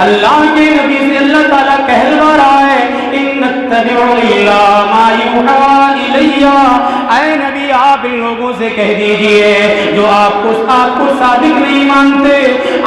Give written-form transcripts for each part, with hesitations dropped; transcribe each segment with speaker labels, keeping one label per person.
Speaker 1: اللہ کے نبی سے اللہ تعالیٰ کہلوا رہا ہے ان نتبع الا ما یوحی الی، اے نبی آپ ان لوگوں سے کہہ دیجئے جو آپ کو صادق نہیں مانتے،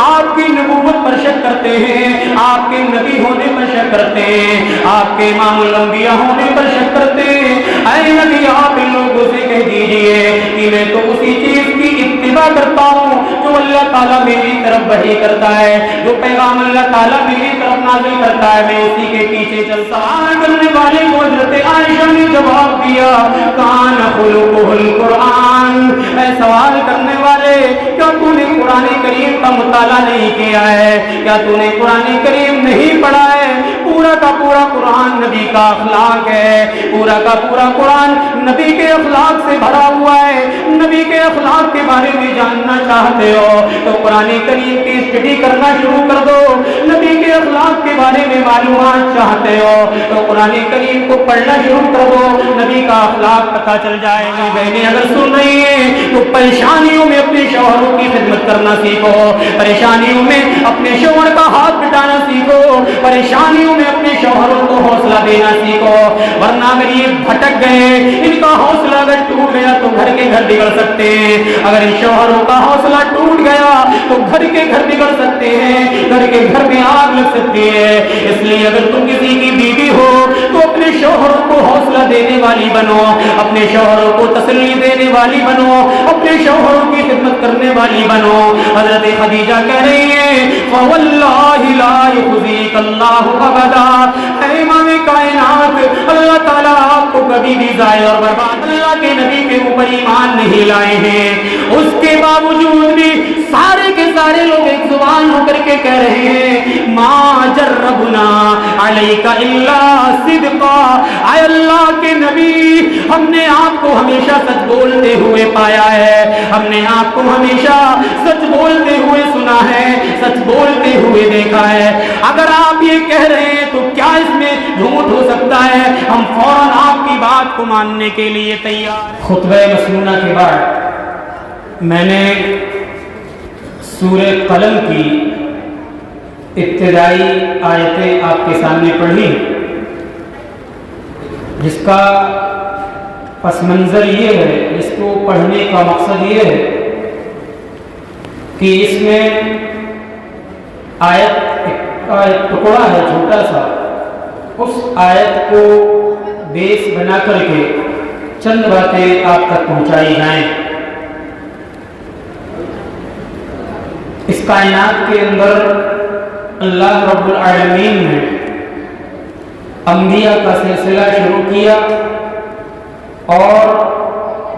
Speaker 1: آپ کی نبوت پر شک کرتے ہیں، آپ کے نبی ہونے پر شک کرتے ہیں، آپ کے امام الانبیاء ہونے پر شک کرتے ہیں، اے نبی آپ ان لوگوں سے کہہ دیجئے کہ میں تو اسی چیز کی اتباع کرتا ہوں جو اللہ تعالیٰ میری طرف وحی کرتا ہے، جو پیغام اللہ تعالیٰ میری طرف نازل کرتا ہے میں اسی کے پیچھے چلتا ہوں۔ کرنے والے کو حضرت عائشہ نے جواب دیا کان خلقہ القرآن، اے سوال کرنے والے کیا تو نے قرآن کریم کا مطالعہ نہیں کیا ہے؟ کیا تو نے قرآن کریم نہیں پڑھا ہے؟ پورا کا پورا قرآن نبی کا اخلاق ہے، پورا کا پورا قرآن نبی کے اخلاق سے بھرا ہوا ہے۔ نبی کے اخلاق کے بارے میں جاننا چاہتے ہو تو قرآن کریم کی اسٹڈی کرنا شروع کر دو۔ نبی کے اخلاق کے بارے میں معلومات چاہتے ہو تو قرآن کریم کو پڑھنا شروع کر دو، نبی کا اخلاق پتہ چل جائے گا۔ بہنیں اگر سن رہی ہیں تو پریشانیوں میں اپنے شوہروں کی خدمت کرنا سیکھو، پریشانیوں میں اپنے شوہر کا ہاتھ بٹانا سیکھو، پریشانیوں میں اپنے شوہروں کو حوصلہ دینا سیکھو، ورنہ اگر یہ بھٹک گئے، ان کا حوصلہ اگر ٹوٹ گیا تو گھر کے گھر بگڑ سکتے ہیں۔ اگر ان شوہروں کا حوصلہ ٹوٹ گیا تو گھر کے گھر بگڑ سکتے ہیں، گھر کے گھر میں آگ لگ سکتی ہے۔ اس لیے اگر تم کسی کی بیوی ہو تو اپنے شوہروں کو حوصلہ دینے والی بنو، اپنے شوہروں کو تسلی دینے والی بنو، اپنے شوہروں کی خدمت کرنے والی بنو۔ حضرت خدیجہ کہہ رہی ہیں فواللہ لا یخزیک اللہ ابدا، اے امام کائنات اللہ تعالیٰ آپ کو کبھی بھی ضائع اور برباد، اللہ کے نبی کے اوپر ایمان نہیں لائے ہیں، اس کے باوجود بھی سارے کے سارے لوگ ایک زبان ہو کر کے کہہ رہے ہیں ما جربنا علیک الا صدقا، اے اللہ کے نبی ہم نے آپ کو ہمیشہ سچ بولتے ہوئے پایا ہے، ہم نے آپ کو ہمیشہ سچ بولتے ہوئے سنا ہے، سچ بولتے ہوئے دیکھا ہے، اگر آپ یہ کہہ رہے ہیں تو کیا اس میں جھوٹ ہو سکتا ہے؟ ہم فوراً آپ کی بات کو ماننے کے لیے تیار ہیں۔ خطبہ مسنونہ کے بعد میں نے سورہ قلم کی ابتدائی آیتیں آپ کے سامنے پڑھی، جس کا پس منظر یہ ہے، جس کو پڑھنے کا مقصد یہ ہے کہ اس میں آیت کا ایک ٹکڑا ہے چھوٹا سا، اس آیت کو بیس بنا کر کے چند باتیں آپ تک پہنچائی جائیں۔ اس کائنات کے اندر اللہ رب العالمین نے انبیاء کا سلسلہ شروع کیا اور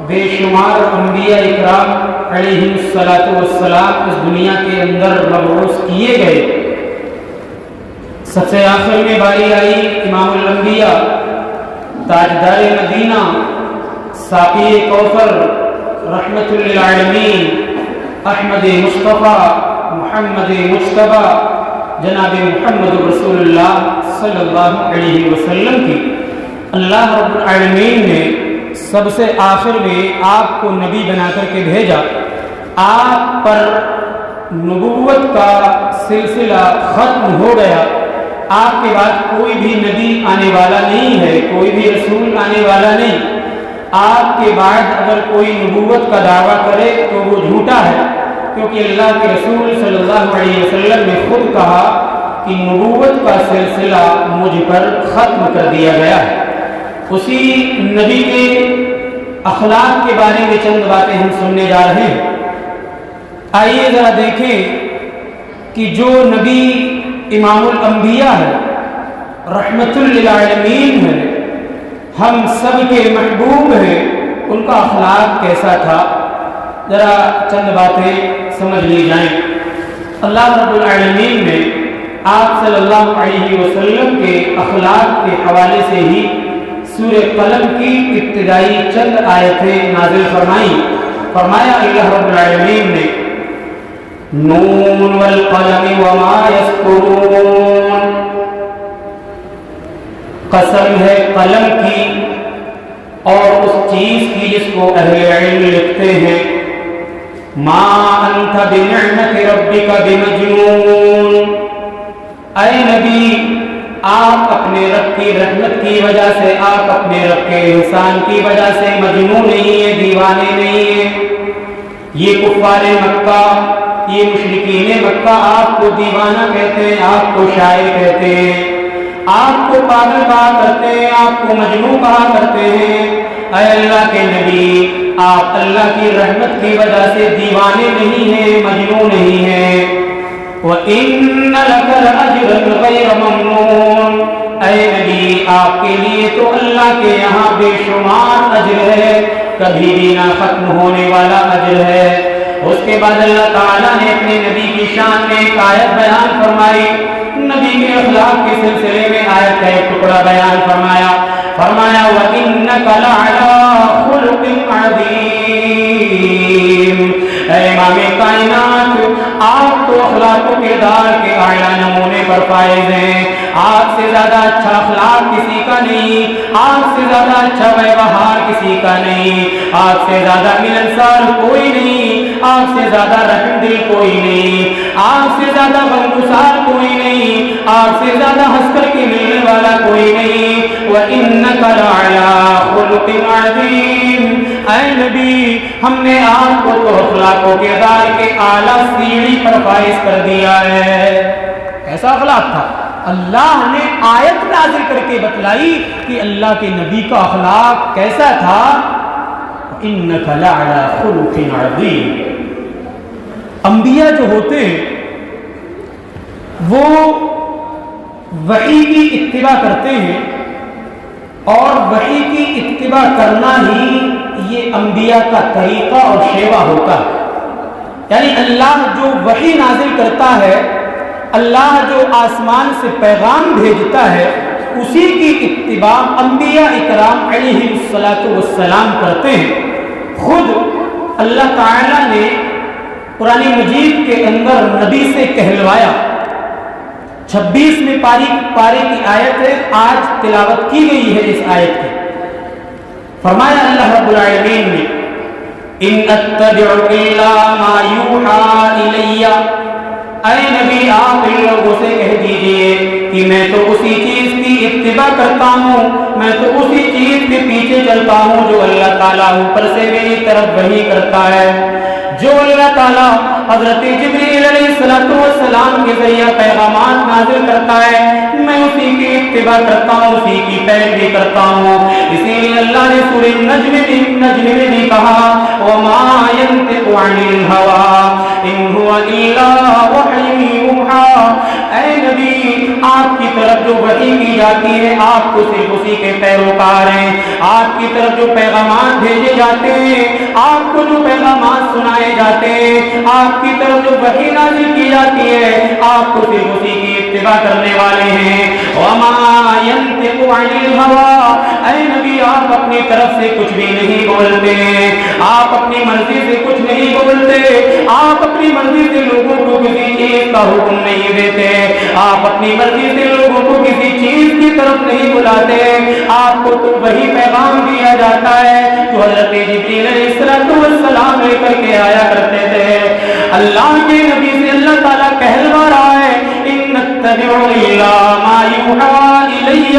Speaker 1: بے شمار انبیاء اکرام علیہم السلام اس دنیا کے اندر مبعوث کیے گئے۔ سب سے آخر میں باری آئی امام الانبیاء، تاجدار مدینہ، ساقی کوثر، رحمت للعالمین، احمد مصطفیٰ، محمد مجتبیٰ، جناب محمد رسول اللہ صلی اللہ علیہ وسلم کی اللہ رب العالمین نے سب سے آخر میں آپ کو نبی بنا کر کے بھیجا۔ آپ پر نبوت کا سلسلہ ختم ہو گیا، آپ کے بعد کوئی بھی نبی آنے والا نہیں ہے، کوئی بھی رسول آنے والا نہیں۔ آپ کے بعد اگر کوئی نبوت کا دعویٰ کرے تو وہ جھوٹا ہے، کیونکہ اللہ کے رسول صلی اللہ علیہ وسلم نے خود کہا کہ نبوت کا سلسلہ مجھ پر ختم کر دیا گیا ہے۔ اسی نبی کے اخلاق کے بارے میں چند باتیں ہم سننے جا رہے ہیں۔ آئیے ذرا دیکھیں کہ جو نبی امام الانبیاء ہے، رحمت للعالمین ہے، ہم سب کے محبوب ہیں، ان کا اخلاق کیسا تھا، ذرا چند باتیں سمجھ لی جائیں۔ اللہ رب العالمین نے آپ صلی اللہ علیہ وسلم کے اخلاق کے حوالے سے ہی سورہ قلم کی ابتدائی چند آیتیں نازل فرمائیں۔ فرمایا اللہ رب العالمین نے نون والقلم وما یسطرون، قسم ہے قلم کی اور اس چیز کی جس کو اہل علم لکھتے ہیں، ما انت بنعمت ربک بمجنون، اے نبی آپ اپنے رب کی رحمت کی وجہ سے، آپ اپنے رب کے احسان کی وجہ سے مجنون نہیں ہیں، دیوانے نہیں ہیں۔ یہ کفار مکہ، یہ مشرکین مکہ آپ کو دیوانہ کہتے ہیں، آپ کو شاعر کہتے ہیں، آپ کو پاگل کہا کرتے ہیں، آپ کو مجنون کہا کرتے ہیں۔ اے اللہ کے نبی آپ اللہ کی رحمت کی وجہ سے دیوانے نہیں ہیں، مجنون نہیں ہیں۔ وَإِنَّ لَكَ لَأَجْرًا غَيْرَ مَمْنُونٍ، اے نبی آپ کے لیے تو اللہ کے یہاں بے شمار اجر ہے، کبھی بھی نہ ختم ہونے والا اجر ہے۔ اس کے بعد اللہ تعالیٰ نے اپنے نبی کی شان میں ایک آیت بیان فرمائی، نبی کے اخلاق کے سلسلے میں آیت کا ایک ٹکڑا بیان فرمایا وَإِنَّكَ لَعَلَىٰ خُلُقٍ عَظِيمٍ، اے امام کائنات آپ تو اخلاق و کردار کے اعلیٰ نمونے پر فائز ہیں، آپ سے زیادہ اچھا اخلاق کسی کا نہیں، آپ سے زیادہ اچھا ویوہار کسی کا نہیں، آپ سے زیادہ ملنسار کوئی نہیں، آپ سے زیادہ رحم دل کوئی نہیں، آپ سے زیادہ غمگسار کوئی نہیں، آپ سے زیادہ ہنس کر کے ملنے والا کوئی نہیں۔ وَإِنَّكَ لَعَلَىٰ خُلُقٍ عَظِيمٍ، اے نبی ہم نے آپ کو تو اخلاق و کردار کے اعلیٰ سیڑھی پر فائز کر دیا ہے۔ ایسا اخلاق تھا، اللہ نے آیت نازل کر کے بتلائی کہ اللہ کے نبی کا اخلاق کیسا تھا۔ إِنَّكَ لَعَلَىٰ خُلُقٍ عَظِيمٍ، انبیاء جو ہوتے ہیں وہ وحی کی اتباع کرتے ہیں، اور وحی کی اتباع کرنا ہی یہ انبیاء کا طریقہ اور شیوا ہوتا ہے۔ یعنی اللہ جو وحی نازل کرتا ہے، اللہ جو آسمان سے پیغام بھیجتا ہے، اسی کی اتباع انبیاء اکرام علیہ السلام کرتے ہیں۔ خود اللہ تعالیٰ نے قرآن مجید کے اندر نبی سے کہلوایا، 26ویں پارے کی آیت ہے، آج تلاوت کی گئی ہے اس آیت کی۔ فرمایا اللہ رب العالمین نے إِنْ أَتَّبِعُ إِلَّا مَا يُوحَىٰ إِلَيَّ، اے نبی آپ ان لوگوں سے کہہ دیجئے کہ میں تو اسی چیز کی اتباع کرتا ہوں، میں تو اسی چیز کے پیچھے چلتا ہوں جو اللہ تعالیٰ اوپر سے میری طرف وحی کرتا ہے، جو اللہ تعالیٰ حضرت جبریل علیہ السلام کے ذریعہ پیغامات نازل کرتا ہے، میں اسی کی اتباع کرتا ہوں، اسی کی پیروی کرتا ہوں۔ اسی لیے اللہ نے سورہ نجم میں بھی کہا وَمَا يَنطِقُ عَنِ الْهَوَىٰ إِنْ هُوَ إِلَّا وَحْيٌ يُوحَىٰ، اے نبی آپ کی طرف جو وحی کی جاتی ہے آپ تو صرف اسی کے پیروکار ہیں، آپ کی طرف جو پیغامات بھیجے جاتے ہیں، آپ کو جو پیغامات سنائے جاتے ہیں، آپ کی طرف جو وحی نازل کی جاتی ہے آپ کو صرف اسی کی اتباع کرنے والے ہیں۔ وَمَا يَنطِقُ عَنِ الْهَوَىٰ، اے نبی آپ اپنی طرف سے کچھ بھی نہیں بولتے، آپ اپنی مرضی سے کچھ نہیں بولتے، آپ اپنی مرضی سے لوگوں کو کسی چیز کا حکم نہیں دیتے، آپ اپنی مرضی سے لوگوں کو کسی چیز کی طرف نہیں بلاتے، آپ کو تو وہی پیغام دیا جاتا ہے جو حضرت جبریل علیہ السلام لے کر کے آیا کرتے تھے۔ اللہ کے نبی سے اللہ تعالیٰ کہلوا رہا ہے إِنْ نَتَّبِعُ إِلَّا مَا يُوحَىٰ إِلَيَّ،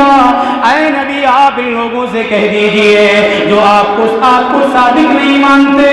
Speaker 1: اے نبی آپ ان لوگوں سے کہہ دیجئے جو آپ کو صادق نہیں مانتے،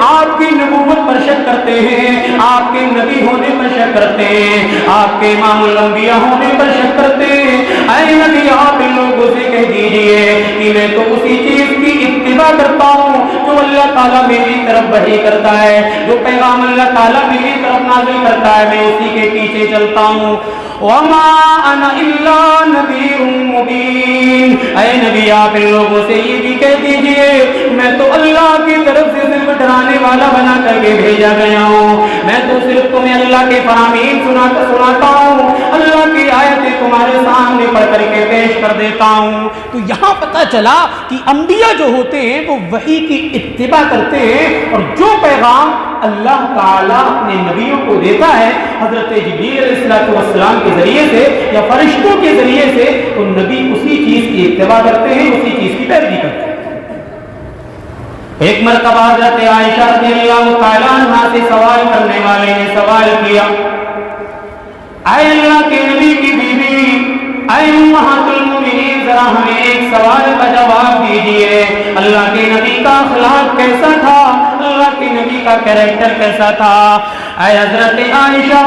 Speaker 1: آپ کی نبوت پر شک کرتے ہیں، آپ کے نبی ہونے پر شک کرتے ہیں، آپ کے امام الانبیاء ہونے پر شک کرتے ہیں، اے نبی آپ ان لوگوں سے کہہ دیجئے کہ میں تو اسی چیز کی اتباع کرتا ہوں جو اللہ تعالیٰ میری طرف وحی کرتا ہے، جو پیغام اللہ تعالیٰ میری طرف نازل کرتا ہے میں اسی کے پیچھے چلتا ہوں۔ وَمَا أَنَا إِلَّا نَذِيرٌ مُّبِينٌ، اے نبی آپ ان لوگوں سے یہ بھی کہہ دیجئے میں تو اللہ کی طرف سے صرف ڈرانے والا بنا کر کے بھیجا گیا ہوں، میں تو صرف تمہیں اللہ کے فرامین سناتا ہوں، اللہ کی آیتیں تمہارے سامنے پڑھ کر کے پیش کر دیتا ہوں۔ تو یہاں پتہ چلا کہ انبیاء جو ہوتے ہیں وہ وحی کی اتباع کرتے ہیں، اور جو پیغام اللہ تعالیٰ اپنے نبیوں کو دیتا ہے حضرت جبریل علیہ السلام کے ذریعے سے یا فرشتوں کے ذریعے سے، تو نبی اسی چیز کی اتباع کرتے ہیں، اسی چیز کی پیروی کرتے ہیں۔ ایک مرتبہ حضرت عائشہ رضی اللہ تعالیٰ عنہا سے سوال کرنے والے نے سوال کیا، اے اللہ کے نبی کی اے امہات المومنین ذرا ہمیں ایک سوال کا جواب دیجئے، اللہ کے نبی کا اخلاق کیسا تھا؟ اللہ کے نبی کا کیریکٹر کیسا تھا؟ اے حضرت عائشہ،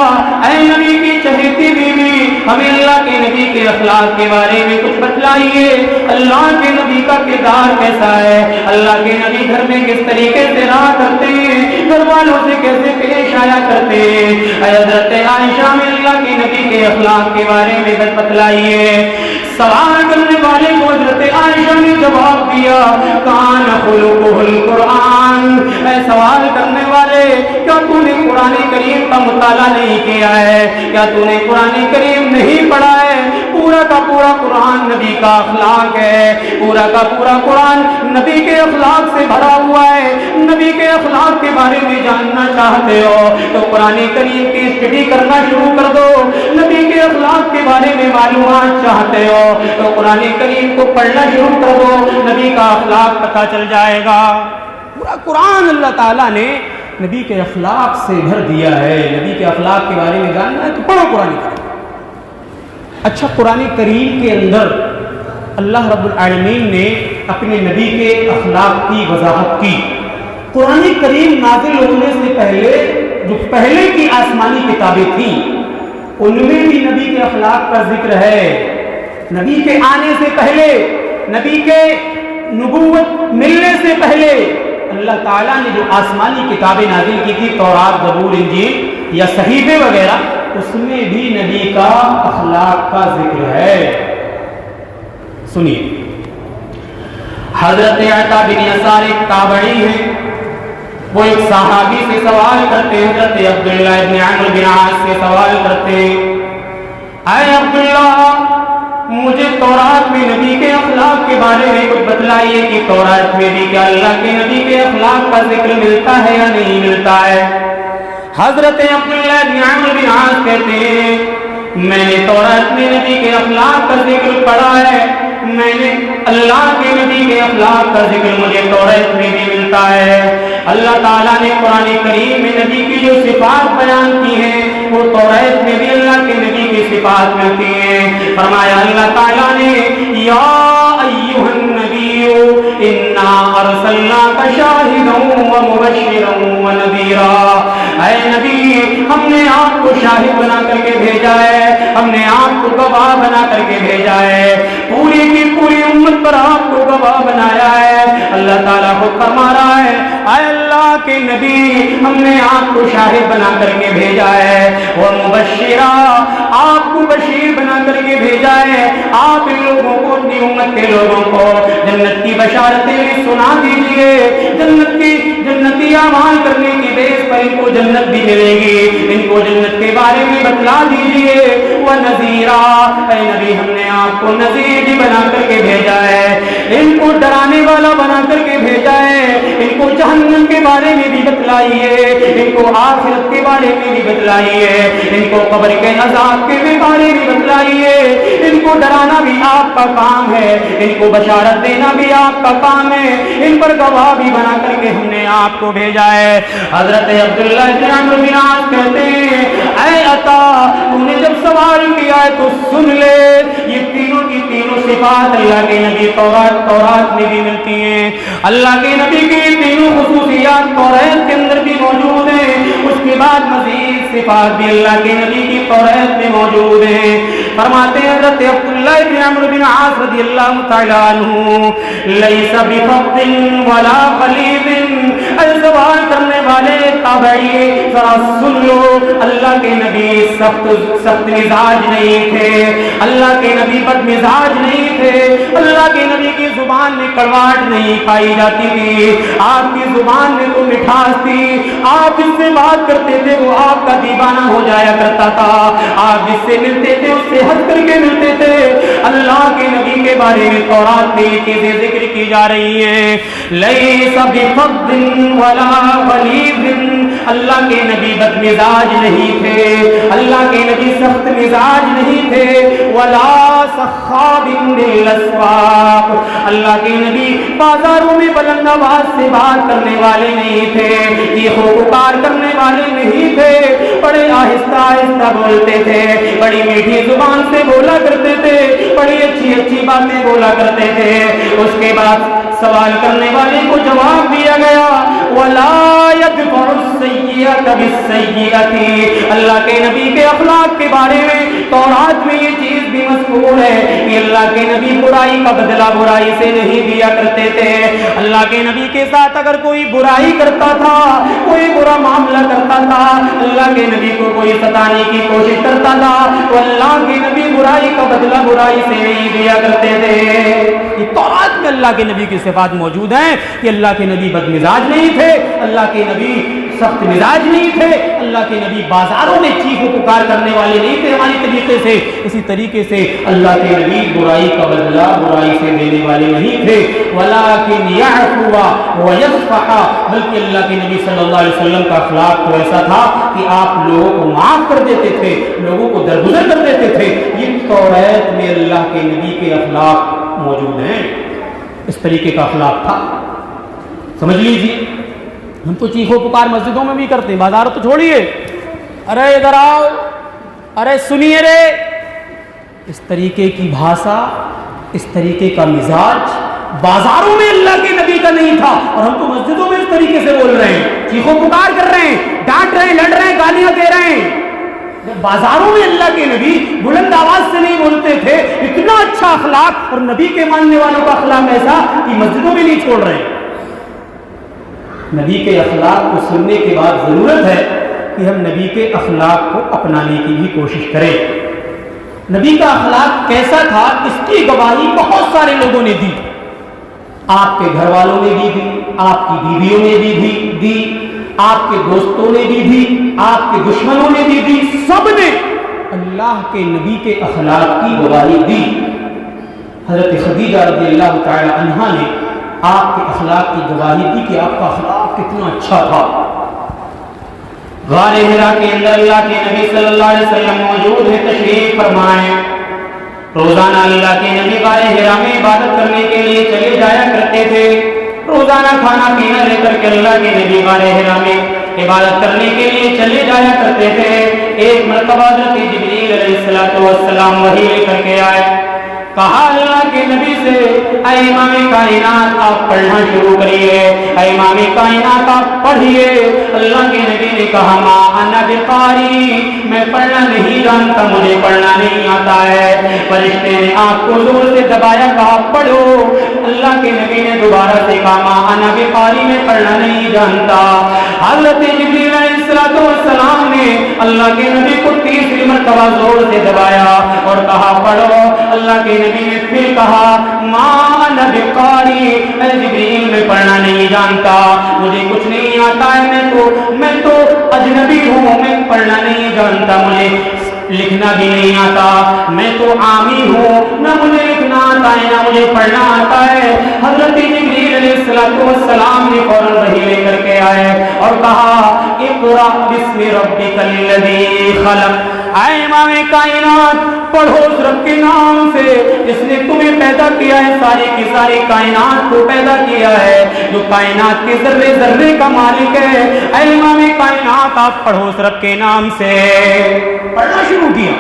Speaker 1: اے نبی کی چہیتی بیوی، ہمیں اللہ کے نبی کے اخلاق کے بارے میں کچھ بتلائیے۔ اللہ کے نبی کا کردار کیسا ہے؟ اللہ کے نبی گھر میں کس طریقے سے رہا کرتے ہیں؟ گھر والوں سے کیسے پیش آیا کرتے ہیں؟ اے حضرت عائشہ، میں اللہ کے نبی کے اخلاق کے بارے میں بتلائیے۔ سوال کرنے والے کو حضرت عائشہ نے جواب دیا، کان خلقہ القرآن۔ اے سوال کرنے والے، کیا تو نے قرآن کریم کا مطالعہ نہیں کیا ہے؟ کیا تو نے قرآن کریم نہیں پڑھا ہے؟ پورا کا پورا قرآن نبی کا اخلاق ہے، پورا کا پورا قرآن نبی کے اخلاق سے بھرا ہوا ہے۔ نبی کے اخلاق کے بارے میں جاننا چاہتے ہو تو قرآن کریم کی اسٹڈی کرنا شروع کر دو۔ نبی کے اخلاق کے بارے میں معلومات چاہتے ہو تو قرآن کریم کو پڑھنا شروع کر دو، نبی کا اخلاق پتہ چل جائے گا۔ پورا قرآن اللہ تعالیٰ نے نبی کے اخلاق سے بھر دیا ہے۔ نبی کے اخلاق کے بارے میں جاننا ہے تو پڑھو قرآن کریم۔ اچھا، قرآن کریم کے اندر اللہ رب العالمین نے اپنے نبی کے اخلاق کی وضاحت کی۔ قرآن کریم نازل ہونے سے پہلے جو پہلے کی آسمانی کتابیں تھیں ان میں بھی نبی کے اخلاق کا ذکر ہے۔ نبی کے آنے سے پہلے، نبی کے نبوت ملنے سے پہلے اللہ تعالیٰ نے جو آسمانی کتابیں نازل کی تھی، تورات، زبور، انجیل یا صحیفے وغیرہ، اس میں بھی نبی کا اخلاق کا ذکر ہے۔ سنیے، حضرت عطا بن یسار ایک تابعی ہیں، وہ ایک صحابی سے سوال کرتے ہیں، حضرت عبداللہ ابن عمرو بن عاص سے سوال کرتے ہیں، اے عبداللہ، مجھے تورات میں نبی کے اخلاق کے بارے میں کچھ بتلائیے کہ تورات میں بھی کیا اللہ کے نبی کے اخلاق کا ذکر ملتا ہے یا نہیں ملتا ہے؟ حضرت عبداللہ بن عمرو بن عاص کہتے ہیں، میں نے تورات میں نبی کے اخلاق کا ذکر پڑھا ہے، میں نے اللہ کے نبی کے اخلاق کا ذکر مجھے تورات میں بھی ملتا ہے۔ اللہ تعالیٰ نے قرآن کریم میں نبی کی جو صفات بیان کی ہیں وہ تورات میں بھی اللہ کے نبی کی صفات ملتی ہیں۔ فرمایا اللہ تعالیٰ نے، یا ایھا النبی انا ارسلناک شاہدا ومبشرا ونذیرا۔ اے نبی، ہم نے آپ کو شاہد بنا کر کے بھیجا ہے، ہم نے آپ کو گواہ بنا کر کے بھیجا ہے، پوری کی پوری امت پر آپ کو گواہ بنایا ہے۔ اللہ تعالیٰ کو فرما رہا ہے، اے اللہ کے نبی، ہم نے آپ کو شاہد بنا کر کے بھیجا ہے، وہ مبشرا، آپ کو بشیر بنا کر کے بھیجا ہے۔ آپ ان لوگوں کو، اپنی امت کے لوگوں کو جنت کی بشارتیں سنا دیجئے، جنتی اعمال کرنے کی بیس پر ان کو جنت بھی ملے گی، ان کو جنت کے بارے میں بتلا دیجئے۔ وَنَذِيرًا، اے نبی، ہم نے آپ کو نذیر بھی بنا کر کے بھیجا ہے، ان کو ڈرانے والا بنا کر کے بھیجا ہے، ان کو جہنم کے بارے میں بھی بتلائیے، ان کو آخرت کے بارے میں بھی بتلائیے، ان کو قبر کے عذاب کے بارے میں بتلائیے۔ ان کو ڈرانا بھی آپ کا کام ہے، ان کو بشارت دینا بھی آپ کا کام ہے، ان پر گواہ بھی بنا کر کے ہم نے آپ کو بھیجا ہے۔ حضرت عبداللہ بن عمرو بن عاص کہتے ہیں، اے عطا، تو نے جب سوال کیا ہے تو سن لے، یہ تینوں کی تینوں صفات اللہ کے نبی تورات میں بھی ملتی ہیں۔ اللہ کے نبی کی تینوں خصوصیات تورات کے اندر بھی موجود ہیں، اس کے بعد مزید صفات بھی اللہ کے نبی کی تورات میں موجود ہیں۔ فرماتے ہیں حضرت عبداللہ بن عمرو بن عاص رضی اللہ تعالی عنہ، لیس بفظ ولا غلیظ، اے سوال کرنے والے تابعی ذرا سن لو، اللہ کے نبی سخت مزاج نہیں تھے، اللہ کے نبی بد مزاج نہیں تھے، اللہ کے نبی کی زبان میں کڑواہٹ نہیں پائی جاتی تھی، آپ کی زبان میں تو مٹھاس تھی، آپ جس سے بات کرتے تھے وہ آپ کا دیوانہ ہو جایا کرتا تھا، آپ جس سے ملتے تھے اس سے ہٹ کر کے ملتے تھے۔ اللہ کے نبی کے بارے میں تورات میں یہ چیزیں ذکر کی جا رہی ہیں، لیس بفظ ولا غلیظ، اللہ کے نبی بد مزاج نہیں تھے، اللہ کے نبی سخت مزاج نہیں تھے، ولا سخاب بالاسواق، اللہ کے نبی بازاروں میں بلند آواز سے بات کرنے والے نہیں تھے، یہ پکار کرنے والے نہیں تھے، بڑے آہستہ آہستہ بولتے تھے، بڑی میٹھی زبان سے بولا کرتے تھے، بڑی اچھی اچھی باتیں بولا کرتے تھے. اس کے بعد سوال کرنے والے کو جواب دیا گیا وَلَا يَدْفَعُ السَّيِّئَةَ بِالسَّيِّئَةِ. اللہ کے نبی کے اخلاق کے بارے میں تورات میں یہ چیز بھی مذکور ہے کہ اللہ کے نبی برائی کا بدلہ برائی سے نہیں دیا کرتے تھے. اللہ کے نبی کے ساتھ اگر کوئی برائی کرتا تھا, کوئی برا معاملہ کرتا تھا, اللہ کے نبی کو کوئی ستانے کی کوشش کرتا تھا, تو اللہ کے نبی برائی کا بدلہ برائی سے نہیں دیا کرتے تھے. یہ تورات میں اللہ کے نبی کی صفات موجود ہیں کہ اللہ کے نبی بد مزاج نہیں تھے, اللہ کے نبی سخت مزاج نہیں تھے, اللہ کے نبی بازاروں میں چیخ و پکار کرنے والے نہیں تھے ہماری طریقے سے. اسی طریقے سے اللہ کے نبی برائی کا بدلہ برائی سے دینے والے نہیں تھے. وَلَٰكِنْ يَعْفُوَ وَيَصْفَحَ. بلکہ اللہ کے نبی صلی اللہ علیہ وسلم کا اخلاق تو ایسا تھا کہ آپ لوگوں کو معاف کر دیتے تھے, لوگوں کو درگزر کر دیتے تھے. یہ توریت میں اللہ کے نبی کے اخلاق موجود ہیں. اس طریقے کا اخلاق تھا. سمجھ لیجیے, ہم تو چیخو پکار مسجدوں میں بھی کرتے ہیں, بازار تو چھوڑیے, ارے ادھر آؤ, ارے سنیے رے. اس طریقے کی بھاشا, اس طریقے کا مزاج بازاروں میں اللہ کے نبی کا نہیں تھا, اور ہم تو مسجدوں میں اس طریقے سے بول رہے ہیں, چیخو پکار کر رہے ہیں, ڈانٹ رہے ہیں, لڑ رہے ہیں, گالیاں دے رہے ہیں. بازاروں میں اللہ کے نبی بلند آواز سے نہیں بولتے تھے. اتنا اچھا اخلاق اور نبی کے ماننے والوں کا اخلاق ایسا کہ مسجدوں میں نہیں چھوڑ رہے. نبی کے اخلاق کو سننے کے بعد ضرورت ہے کہ ہم نبی کے اخلاق کو اپنانے کی بھی کوشش کریں. نبی کا اخلاق کیسا تھا اس کی گواہی بہت سارے لوگوں نے دی. آپ کے گھر والوں نے بھی دی, آپ کی بیویوں نے بھی دی, آپ کے دوستوں نے بھی دی, آپ کے دشمنوں نے بھی دی. سب نے اللہ کے نبی کے اخلاق کی گواہی دی. حضرت خدیجہ رضی اللہ تعالی عنہا نے آپ کے اخلاق کی گواہی دی کہ آپ کا اخلاق کتنا اچھا تھا. غار حرا کے اندر اللہ کے نبی صلی اللہ علیہ وسلم موجود ہے, تشریف فرمائیں. روزانہ اللہ کے نبی غار حرا میں عبادت کرنے کے لیے چلے جایا کرتے تھے. روزانہ کھانا پینا لے کر کے اللہ کے نبی غار حرا میں عبادت کرنے کے لیے چلے جایا کرتے تھے. ایک مرتبہ حضرت جبریل علیہ السلام وحی لے کر کے آئے. کہا اللہ کے نبی سے اے امام کائنات آپ پڑھنا شروع کریے, اے امام کائنات آپ پڑھیے. اللہ کے نبی نے کہا ما انا بقاری, میں پڑھنا نہیں جانتا, مجھے پڑھنا نہیں آتا ہے. فرشتے نے آپ کو زور سے دبایا, کہا پڑھو. اللہ کے نبی نے دوبارہ سے کہا ما انا بقاری, میں پڑھنا نہیں جانتا. حضرت جبریل علیہ السلام نے اللہ کے نبی کو تیسری مرتبہ زور سے دبایا اور کہا پڑھو. اللہ کے نبی نے پھر کہا ما انا بقاری, اے جبریل میں پڑھنا نہیں جانتا, مجھے کچھ نہیں آتا ہے, میں تو اجنبی ہوں, میں پڑھنا نہیں جانتا, مجھے لکھنا بھی نہیں آتا, میں تو عامی ہوں, نہ مجھے لکھنا آتا ہے نہ مجھے پڑھنا آتا ہے. حضرت جبریل علیہ السلام نے فوراً وحی لے کر کے آئے اور کہا اقرأ بسم ربک الذی خلق, اے امام کائنات پڑھو اس رب کے نام سے جس نے تمہیں پیدا کیا ہے, ساری کی ساری کائنات کو پیدا کیا ہے, جو کائنات کے ذرے ذرے کا مالک ہے. اے امام کائنات آپ پڑھو اس رب کے نام سے. پڑھنا شروع کیا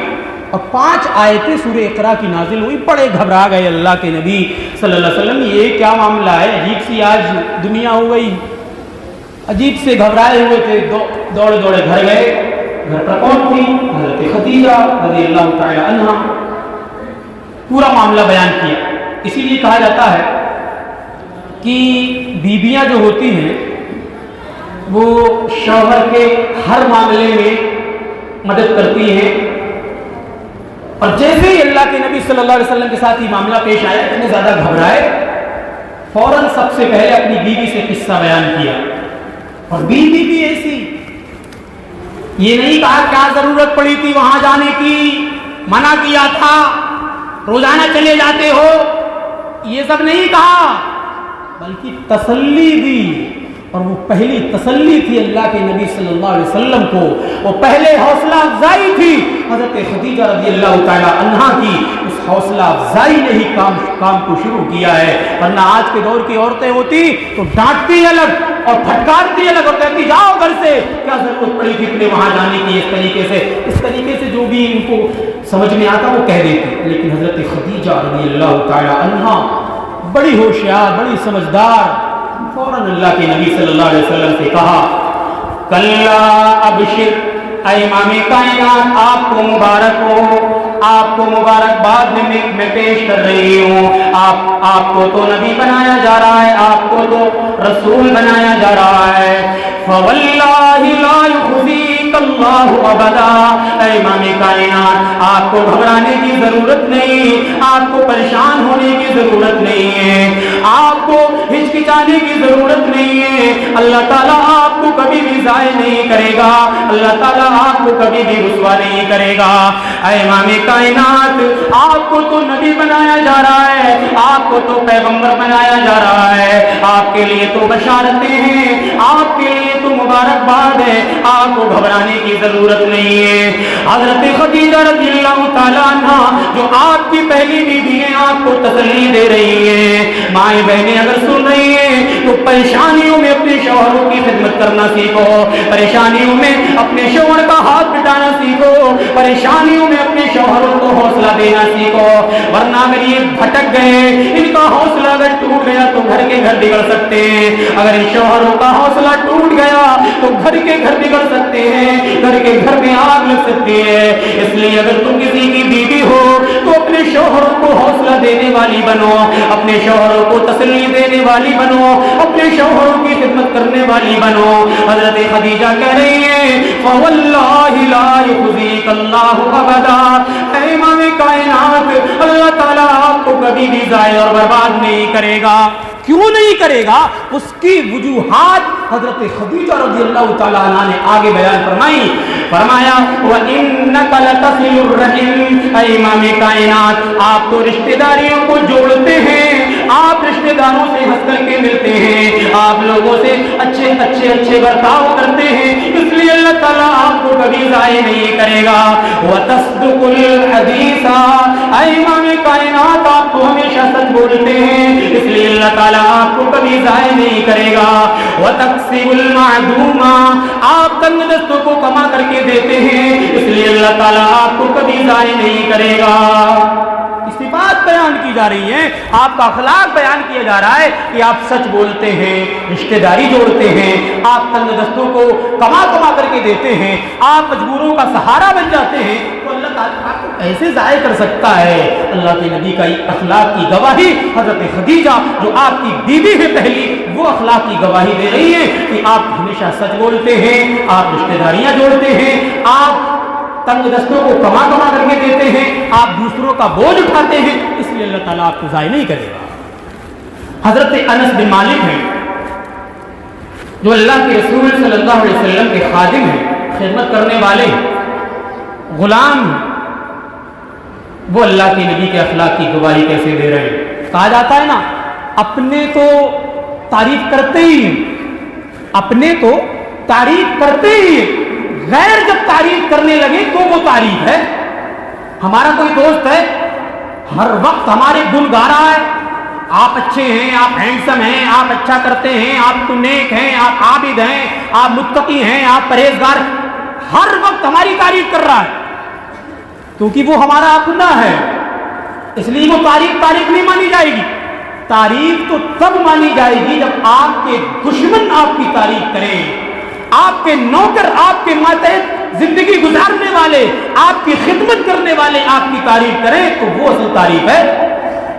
Speaker 1: اور 5 آیتیں سورہ اقرا کی نازل ہوئی. بڑے گھبرا گئے اللہ کے نبی صلی اللہ علیہ وسلم, یہ کیا معاملہ ہے, عجیب سی آج دنیا ہو گئی. عجیب سے گھبرائے ہوئے تھے, دوڑے دوڑے گھر گئے. گھر پر کون تھی؟ حضرت خدیجہ رضی اللہ تعالی عنہا. پورا معاملہ بیان کیا. اسی لیے کہا جاتا ہے کہ بیویاں جو ہوتی ہیں وہ شوہر کے ہر معاملے میں مدد کرتی ہیں, اور جیسے ہی اللہ کے نبی صلی اللہ علیہ وسلم کے ساتھ یہ معاملہ پیش آیا, اتنے زیادہ گھبرائے, فوراً سب سے پہلے اپنی بیوی سے قصہ بیان کیا. اور بیوی بھی ایسی, یہ نہیں کہا کیا ضرورت پڑی تھی وہاں جانے کی, منع کیا تھا, روزانہ چلے جاتے ہو, یہ سب نہیں کہا, بلکہ تسلی دی. اور وہ پہلی تسلی تھی اللہ کے نبی صلی اللہ علیہ وسلم کو, وہ پہلے حوصلہ افزائی تھی حضرت خدیجہ رضی اللہ تعالی عنہا کی. اس حوصلہ افزائی نے ہی کام کو شروع کیا ہے, ورنہ آج کے دور کی عورتیں ہوتی تو ڈانٹتی الگ, اور پھٹکارتی الگ اور کہتی جاؤ گھر سے، کیا ضرورت پڑی تھی تمہیں وہاں جانے کی؟ اس طریقے سے جو بھی ان کو سمجھ میں آتا وہ کہہ دیتی. لیکن حضرت خدیجہ رضی اللہ تعالی عنہا بڑی ہوشیار، بڑی سمجھدار، فوراً اللہ کے نبی صلی اللہ علیہ وسلم سے کہا کلا ابشر، اے امام کائنات آپ کو مبارک ہو، آپ کو مبارکباد میں پیش کر رہی ہوں. آپ کو تو نبی بنایا جا رہا ہے، آپ کو تو رسول بنایا جا رہا ہے. فواللہ لا یخزیک اللہ ابدا، اے امام کائنات آپ کو گھبرانے کی ضرورت نہیں، آپ کو پریشان ہونے کی ضرورت نہیں ہے، آپ کو ہچکچانے کی ضرورت نہیں ہے. اللہ تعالیٰ آپ کو کبھی بھی ضائع نہیں کرے گا، اللہ تعالیٰ آپ کو کبھی بھی رسوا نہیں کرے گا. اے امام کائنات آپ کو تو نبی بنایا جا رہا ہے، آپ کو تو پیغمبر بنایا جا رہا ہے، آپ کے لیے تو بشارتیں ہیں، آپ کے لیے تو مبارکباد ہے، آپ کو گھبرانے کی ضرورت نہیں ہے. حضرت خدیجہ رضی اللہ تعالیٰ عنہ جو آپ کی پہلی بیوی ہیں آپ کو تسلی دے رہی ہیں. مائیں بہنیں اگر سن رہی ہیں تو پریشانیوں میں اپنے شوہروں کی خدمت کرنا سیکھو، پریشانیوں میں اپنے شوہر کا ہاتھ بٹانا سیکھو، پریشانیوں میں اپنے شوہروں کو حوصلہ دینا سیکھو. ورنہ اگر یہ بھٹک گئے، ان کا حوصلہ اگر ٹوٹ گیا تو گھر کے گھر بگڑ سکتے ہیں. اگر ان شوہروں کا حوصلہ ٹوٹ گیا تو گھر کے گھر بگڑ سکتے ہیں، گھر کے گھر میں آگ لگ سکتی ہے. اس لیے اگر تم کسی کی بیوی ہو تو اپنے شوہروں کو حوصلہ دینے والی بنو، اپنے شوہروں کو تسلی دینے والی بنو، اپنے شوہروں کی خدمت کرنے والی بنو. حضرت خدیجہ کہہ رہی ہیں فواللہ لا یخزیک اللہ ابدا، اے امام کائنات اللہ تعالیٰ آپ کو کبھی بھی ضائع اور برباد نہیں کرے گا. کیوں نہیں کرے گا؟ اس کی وجوہات حضرت خدیجہ رضی اللہ تعالیٰ عنہ نے آگے بیان فرمائی. فرمایا وَإِنَّكَ لَتَصِلُ الرَّحِمَ، اے امام کائنات آپ تو رشتہ داریوں کو جوڑتے ہیں، آپ رشتہ داروں سے ہنس کر کے ملتے ہیں، آپ لوگوں سے اچھے برتاؤ کرتے ہیں، اس لیے اللہ تعالیٰ آپ کو کبھی ضائع نہیں کرے گا. وَتَصْدُقُ الْحَدِيثَ، اے امام کائنات آپ تو ہمیشہ سچ بولتے ہیں، اس لیے اللہ تعالیٰ آپ کو کبھی ضائع نہیں کرے گا. وَتَكْسِبُ الْمَعْدُومَ، آپ تنگ دستوں کو کما کر کے دیتے ہیں، اس لیے اللہ تعالیٰ آپ کو کبھی ضائع نہیں کرے گا. صفات بیان کی جا رہی ہیں، آپ کا اخلاق بیان کیا جا رہا ہے کہ آپ سچ بولتے ہیں، رشتہ داری جوڑتے ہیں، آپ تنگ دستوں کو کما کر کے دیتے ہیں، آپ مجبوروں کا سہارا بن جاتے ہیں. تو اللہ تعالیٰ آپ کو ایسے ضائع کر سکتا ہے؟ اللہ کے نبی کا اخلاق کی گواہی حضرت خدیجہ جو آپ کی بیوی ہے پہلی، وہ اخلاق کی گواہی دے رہی ہے کہ آپ ہمیشہ سچ بولتے ہیں، آپ رشتہ داریاں جوڑتے ہیں، آپ تنگ دستوں کو کما کر کے دیتے ہیں، آپ دوسروں کا بوجھ اٹھاتے ہیں، اس لیے اللہ تعالیٰ آپ کو ضائع نہیں کرے گا. حضرت انس بن مالک ہیں جو اللہ کے رسول صلی اللہ علیہ وسلم کے خادم ہیں، خدمت کرنے والے غلام ہیں، وہ اللہ کے نبی کے اخلاق کی گواہی کیسے دے رہے ہیں؟ کہا جاتا ہے نا اپنے تو تعریف کرتے ہی ہیں، اپنے تو تعریف کرتے ہی ہیں، غیر جب تعریف کرنے لگے تو وہ تعریف ہے. ہمارا کوئی دوست ہے ہر وقت ہمارے گن گا رہا ہے، آپ اچھے ہیں، آپ ہینڈسم ہیں، آپ اچھا کرتے ہیں، آپ نیک ہیں، آپ عابد ہیں، آپ متقی ہیں، آپ پرہیزگار، ہر وقت ہماری تعریف کر رہا ہے کیونکہ وہ ہمارا اپنا ہے، اس لیے وہ تعریف نہیں مانی جائے گی. تعریف تو تب مانی جائے گی جب آپ کے دشمن آپ کی تعریف کریں، آپ کے نوکر، آپ کے ماتحت زندگی گزارنے والے، آپ کی خدمت کرنے والے آپ کی تعریف کریں تو وہ اصل تعریف ہے.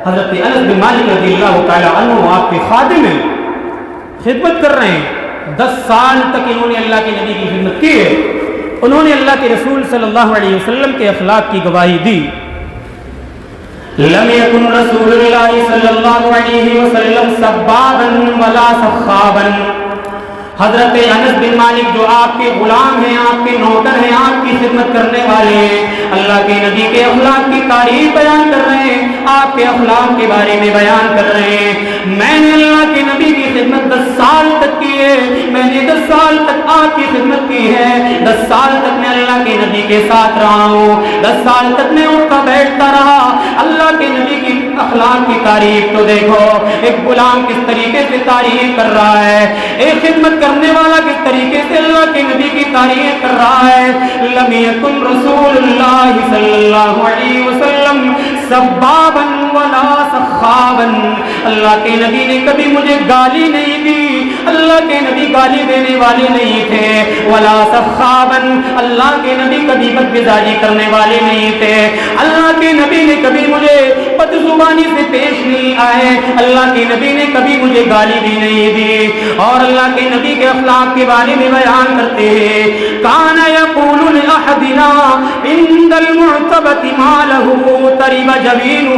Speaker 1: حضرت انس بن مالک رضی اللہ تعالی عنہ آپ کے خادم ہیں، خدمت کر رہے ہیں، 10 سال تک انہوں نے اللہ کے نبی کی خدمت کی ہے، انہوں نے اللہ کے رسول صلی اللہ علیہ وسلم کے اخلاق کی گواہی دی. لم يكن رسول اللہ صلی اللہ علیہ وسلم سبابا ولا سخابا. حضرت انس بن مالک جو آپ کے غلام ہیں، آپ کے نوکر ہیں، آپ کی خدمت کرنے والے ہیں، اللہ کے نبی کے اخلاق کی تعریف بیان کر رہے ہیں، آپ کے اخلاق کے بارے میں بیان کر رہے ہیں. میں نے اللہ کے نبی کی خدمت 10 سال تک کی ہے، میں نے 10 سال تک آپ کی خدمت کی ہے، 10 سال تک میں اللہ کے نبی کے ساتھ رہا ہوں، 10 سال تک میں اٹھتا بیٹھتا رہا، اللہ کے نبی کی اخلاق اخلاق کی تعریف تو دیکھو، ایک غلام کس طریقے سے تعریف کر رہا ہے، ایک خدمت کرنے والا کس طریقے سے اللہ کے نبی کی تعریف کر رہا ہے۔ لم یکن رسول اللہ صلی اللہ علیہ وسلم سبابا ولا سخابا، اللہ کے نبی نے کبھی مجھے گالی نہیں دی، اللہ کے نبی گالی دینے والے نہیں تھے، ولا سخابا، اللہ کے نبی کبھی بدمزاجی کرنے والے نہیں تھے، اللہ کے نبی نے کبھی مجھے بد زبانی سے پیش نہیں آئے، اللہ کے نبی نے کبھی مجھے گالی بھی نہیں دی۔ اور اللہ کے نبی کے اخلاق کے بارے میں بیان کرتے ہیں، کان یقول لأحدنا عند المعتبۃ ما له ترب جبینہ،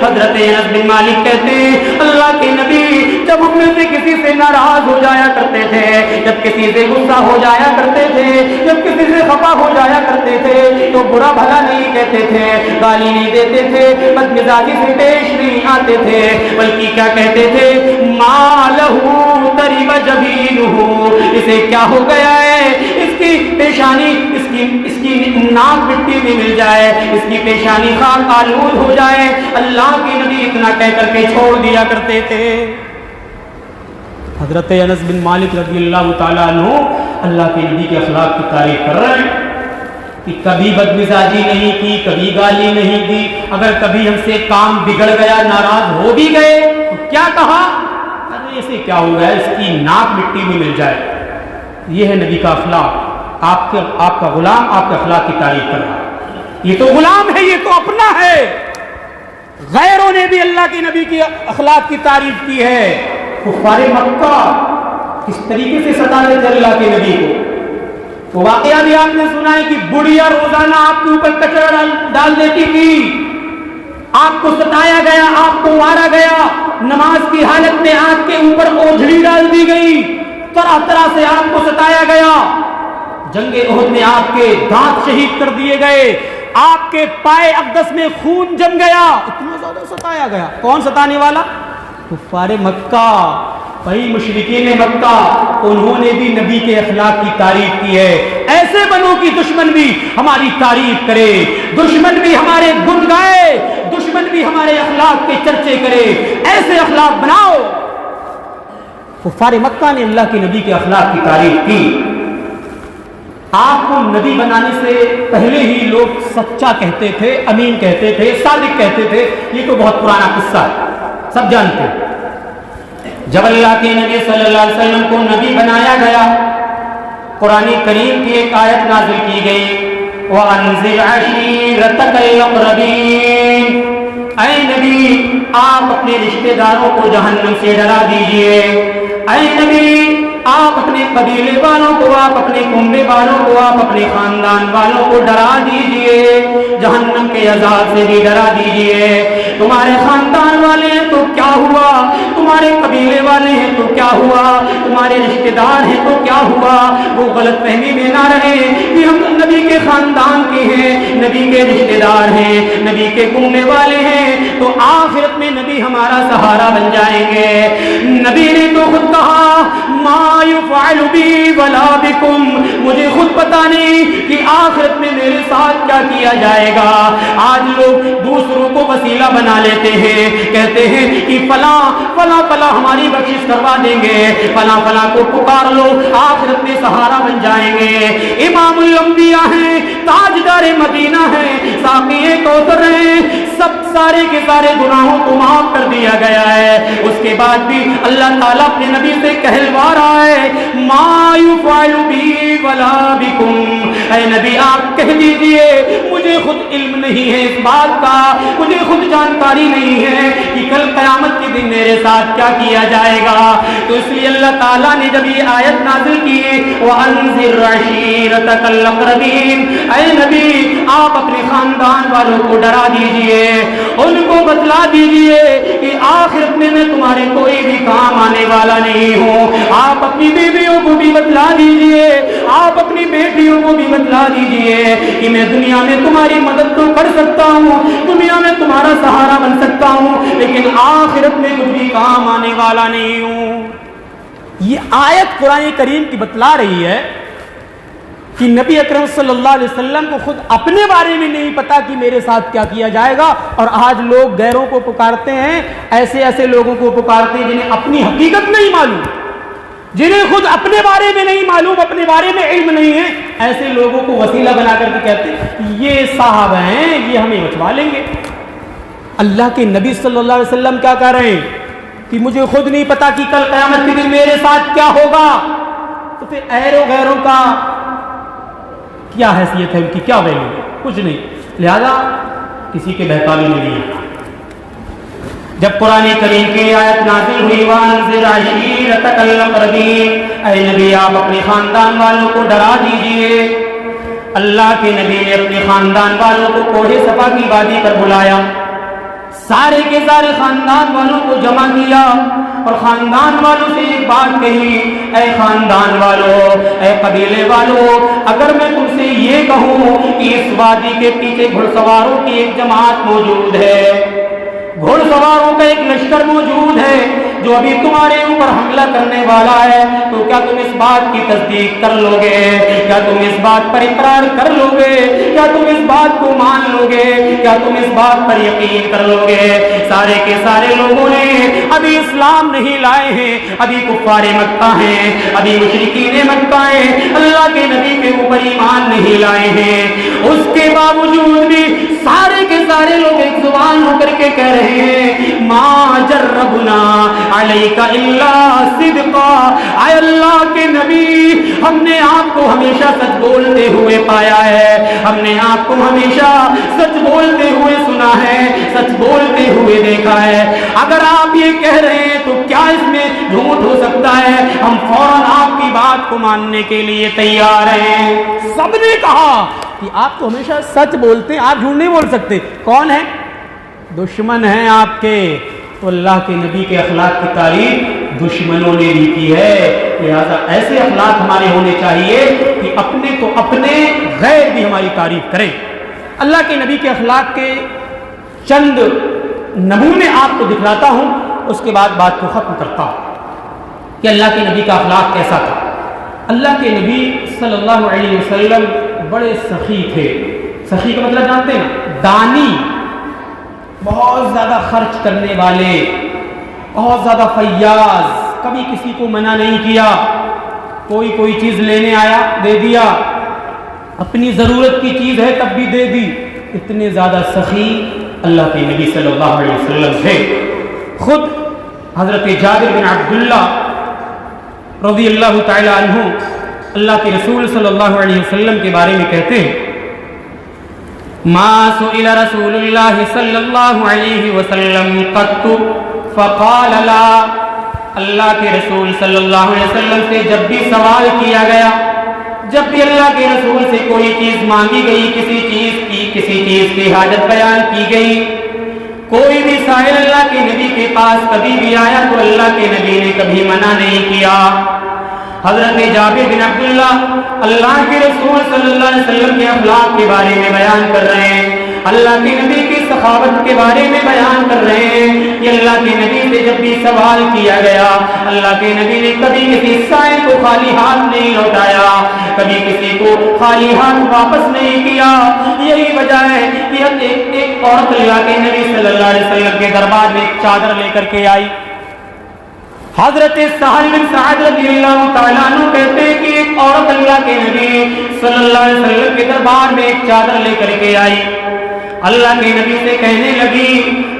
Speaker 1: حضرت انس بن مالک کہتے ہیں اللہ کے نبی جب ہم میں سے کسی سے ناراض ہو جایا کرتے تھے، جب کسی سے غصہ ہو جایا کرتے تھے، جب کسی سے خفا ہو جایا کرتے تھے تو برا بھلا نہیں کہتے تھے، گالی نہیں دیتے تھے، بدمزاجی سے پیش نہیں آتے تھے، بلکہ کیا کہتے تھے، ما لہ ترب جبینہ، اسے کیا ہو گیا ہے، اس کی پیشانی، اس کی ناک مٹی میں مل جائے، اس کی پیشانی خاک آلود ہو جائے، اللہ کے نبی اتنا کہہ کر کے چھوڑ دیا کرتے تھے۔ حضرت انس بن مالک رضی اللہ تعالیٰ عنہ اللہ کے نبی کے اخلاق کی تعریف کر رہے ہیں کہ کبھی بدمزاجی نہیں کی، کبھی گالی نہیں دی، اگر کبھی ہم سے کام بگڑ گیا، ناراض ہو بھی گئے تو کیا کہا، ارے اسے کیا ہو گیا، اس کی ناک مٹی میں مل جائے۔ یہ ہے نبی کا اخلاق۔ آپ کا غلام آپ کے اخلاق کی تعریف کر رہا ہے، یہ تو غلام ہے، یہ تو اپنا ہے۔ غیروں نے بھی اللہ کے نبی کی اخلاق کی تعریف کی ہے۔ کفار مکہ کس طریقے سے ستاتے تھے اللہ کے نبی کو، وہ واقعہ بھی آپ نے سنا ہے کہ بڑھیا روزانہ آپ کے اوپر کچرا ڈال دیتی تھی، آپ کو ستایا گیا، آپ کو مارا گیا، نماز کی حالت میں آپ کے اوپر اوجھڑی ڈال دی گئی، طرح طرح سے آپ کو ستایا گیا، جنگ احد میں آپ کے دانت شہید کر دیے گئے، آپ کے پائے اقدس میں خون جم گیا، اتنا زیادہ ستایا گیا۔ کون ستانے والا؟ کفار مکہ، بھائی مشرکین مکہ، انہوں نے بھی نبی کے اخلاق کی تعریف کی ہے۔ ایسے بنو کی دشمن بھی ہماری تعریف کرے، دشمن بھی ہمارے گن گائے، دشمن بھی ہمارے اخلاق کے چرچے کرے، ایسے اخلاق بناؤ۔ کفار مکہ نے اللہ کے نبی کے اخلاق کی تعریف کی۔ آپ کو نبی بنانے سے پہلے ہی لوگ سچا کہتے تھے، امین کہتے تھے، صادق کہتے تھے، یہ تو بہت پرانا قصہ ہے، سب جانتے ہیں۔ جب اللہ کے نبی صلی اللہ علیہ وسلم کو نبی بنایا گیا، قرآن کریم کی ایک آیت نازل کی گئی، وَأَنذِرْ عَشِيرَتَكَ الْأَقْرَبِينَ، اے نبی آپ اپنے رشتہ داروں کو جہنم سے ڈرا دیجئے، اے نبی آپ اپنے قبیلے والوں کو، آپ اپنے کنبے والوں کو، آپ اپنے خاندان والوں کو ڈرا دیجئے، جہنم کے عذاب سے بھی ڈرا دیجئے۔ تمہارے خاندان والے ہیں تو کیا ہوا، تمہارے قبیلے والے ہیں تو کیا ہوا، تمہارے رشتہ دار ہیں تو کیا ہوا، وہ غلط فہمی میں نہ رہے کہ ہم نبی کے خاندان کے ہیں، نبی کے رشتہ دار ہیں، نبی کے کنبے والے ہیں، تو آخرت میں نبی ہمارا سہارا بن جائیں گے۔ نبی نے تو خود کہا ما یفعل بی ولا بکم، مجھے خود پتا نہیں کہ آخرت میں میرے ساتھ کیا کیا جائے گا۔ آج لوگ دوسروں کو وسیلہ بنا لیتے ہیں، کہتے ہیں کہ فلاں فلاں فلاں ہماری بخشش کروا دیں گے، فلاں فلاں کو پکار لو، آخرت میں سہارا بن جائیں گے۔ امام الانبیاء ہیں، تاجدار مدینہ ہیں، ساقی کوثر ہیں، سب سارے کے سارے گناہوں کو معاف کر دیا گیا ہے، اس کے بعد بھی اللہ تعالیٰ اپنے نبی سے کہلوا رہا ہے ما یفعل بی ولا بکم، اے نبی آپ کہہ دیجئے مجھے خود علم نہیں ہے اس بات کا، مجھے خود جانکاری نہیں ہے کہ کل قیامت کے دن میرے ساتھ کیا کیا جائے گا۔ تو اس لیے اللہ تعالیٰ نے جب یہ آیت نازل کی وَأَنذِرْ عَشِيرَتَكَ الْأَقْرَبِينَ، اے نبی آپ اپنے خاندان والوں کو ڈرا دیجئے، ان کو بتلا دیجئے کہ آخرت میں میں تمہارے کوئی بھی کام آنے والا نہیں ہوں۔ آپ اپنی بیویوں کو بھی بتلا دیجئے، آپ اپنی بیٹیوں کو بھی بتلا دیجئے کہ میں دنیا میں تمہاری مدد تو کر سکتا ہوں، دنیا میں تمہارا سہارا بن سکتا ہوں، لیکن آخرت میں کچھ بھی کام آنے والا نہیں ہوں۔ یہ آیت قرآن کریم کی بتلا رہی ہے کہ نبی اکرم صلی اللہ علیہ وسلم کو خود اپنے بارے میں نہیں پتا کہ میرے ساتھ کیا کیا جائے گا، اور آج لوگ غیروں کو پکارتے ہیں، ایسے لوگوں کو پکارتے ہیں جنہیں اپنی حقیقت نہیں معلوم، جنہیں خود اپنے بارے میں نہیں معلوم، اپنے بارے میں علم نہیں ہے، ایسے لوگوں کو وسیلہ بنا کر کے کہتے ہیں یہ صاحب ہیں، یہ ہمیں بچوا لیں گے۔ اللہ کے نبی صلی اللہ علیہ وسلم کیا کہہ رہے ہیں کہ مجھے خود نہیں پتا کہ کل قیامت کے دن میرے ساتھ کیا ہوگا، تو پھر غیروں کا کیا حیثیت ہے، ان کی کیا ویلیو ہے؟ کچھ نہیں، لہذا کسی کے بہکاوی میں نہیں ہے۔ جب قرآن کریم کی آیت نازل ہوئی وَأَنذِرْ عَشِيرَتَكَ الْأَقْرَبِينَ، اے نبی آپ اپنے خاندان والوں کو ڈرا دیجئے۔ اللہ کے نبی نے اپنے خاندان والوں کو کوہ صفا کی وادی پر بلایا، سارے کے سارے خاندان والوں کو جمع کیا اور خاندان والوں سے ایک بات کہی، اے خاندان والوں، اے قبیلے والوں، اگر میں تم سے یہ کہوں کہ اس وادی کے پیچھے گھڑ سواروں کی ایک جماعت موجود ہے، گھڑ سواروں کا ایک لشکر موجود ہے جو ابھی تمہارے اوپر حملہ کرنے والا ہے، تو کیا تم اس بات کی تصدیق کر لو گے؟ کیا تم اس بات پر اقرار کر لو گے؟ کیا تم اس بات کو مان لو گے؟ کیا تم اس بات پر یقین کر لو گے؟ سارے کے سارے لوگوں نے ابھی اسلام نہیں لائے ہیں، ابھی کفار مکہ ہیں، ابھی مشرکین مکہ ہیں، اللہ کے نبی کے اوپر ایمان نہیں لائے ہیں، اس کے باوجود بھی سارے کے سارے لوگ ایک زبان ہو کر کے کہہ رہے ہیں ما جربنا علیک الا صدقا، اے اللہ کے نبی ہم نے آپ کو ہمیشہ سچ بولتے ہوئے پایا ہے، ہم نے آپ کو ہمیشہ سچ بولتے ہوئے سنا ہے، سچ بولتے ہوئے دیکھا ہے، اگر آپ یہ کہہ رہے ہیں تو کیا اس میں جھوٹ ہو سکتا ہے؟ ہم فوراً آپ کی بات کو ماننے کے لیے تیار ہیں۔ سب نے کہا کہ آپ تو ہمیشہ سچ بولتے ہیں، آپ جھوٹ نہیں بول سکتے۔ کون ہے؟ دشمن ہیں آپ کے، تو اللہ کے نبی کے اخلاق کی تعریف دشمنوں نے بھی کی ہے، لہذا ایسے اخلاق ہمارے ہونے چاہیے کہ اپنے تو اپنے، غیر بھی ہماری تعریف کریں۔ اللہ کے نبی کے اخلاق کے چند نمونے آپ کو دکھلاتا ہوں، اس کے بعد بات کو ختم کرتا ہوں کہ اللہ کے نبی کا اخلاق کیسا تھا۔ اللہ کے نبی صلی اللہ علیہ وسلم بڑے سخی تھے۔ سخی کا مطلب جانتے ہیں؟ دانی، بہت زیادہ خرچ کرنے والے، بہت زیادہ فیاض، کبھی کسی کو منع نہیں کیا، کوئی چیز لینے آیا دے دیا، اپنی ضرورت کی چیز ہے تب بھی دے دی، اتنے زیادہ سخی اللہ کے نبی صلی اللہ علیہ وسلم تھے۔ خود حضرت جابر بن عبداللہ رضی اللہ تعالی عنہ اللہ کے رسول صلی اللہ علیہ وسلم کے بارے میں کہتے ہیں ما سئل رسول اللہ صلی اللہ علیہ وسلم قط فقال لا، اللہ کے رسول صلی اللہ علیہ وسلم سے جب بھی سوال کیا گیا، جب بھی اللہ کے رسول سے کوئی چیز مانگی گئی، کسی چیز کی حاجت بیان کی گئی، کوئی بھی سائل اللہ کے نبی کے پاس کبھی بھی آیا تو اللہ کے نبی نے کبھی منع نہیں کیا۔ حضرت جابر بن عبداللہ اللہ کے رسول صلی اللہ علیہ وسلم کے اخلاق کے بارے میں بیان کر رہے ہیں، اللہ کے نبی کی سخاوت کے بارے میں بیان کر رہے ہیں کہ اللہ کے نبی سے جب بھی سوال کیا گیا، اللہ کے نبی نے کبھی کسی سائل کو خالی ہاتھ نہیں لوٹایا، کبھی کسی کو خالی ہاتھ واپس نہیں کیا۔ یہی وجہ ہے کہ ایک عورت اللہ کے نبی صلی اللہ علیہ وسلم کے دربار میں ایک چادر لے کر کے آئی۔ حضرت سہل بن سعد رضی اللہ تعالیٰ عنہ کہتے ہیں کہ ایک عورت اللہ کے نبی صلی اللہ علیہ وسلم کے دربار میں ایک چادر لے کر کے آئی، اللہ کے نبی سے کہنے لگی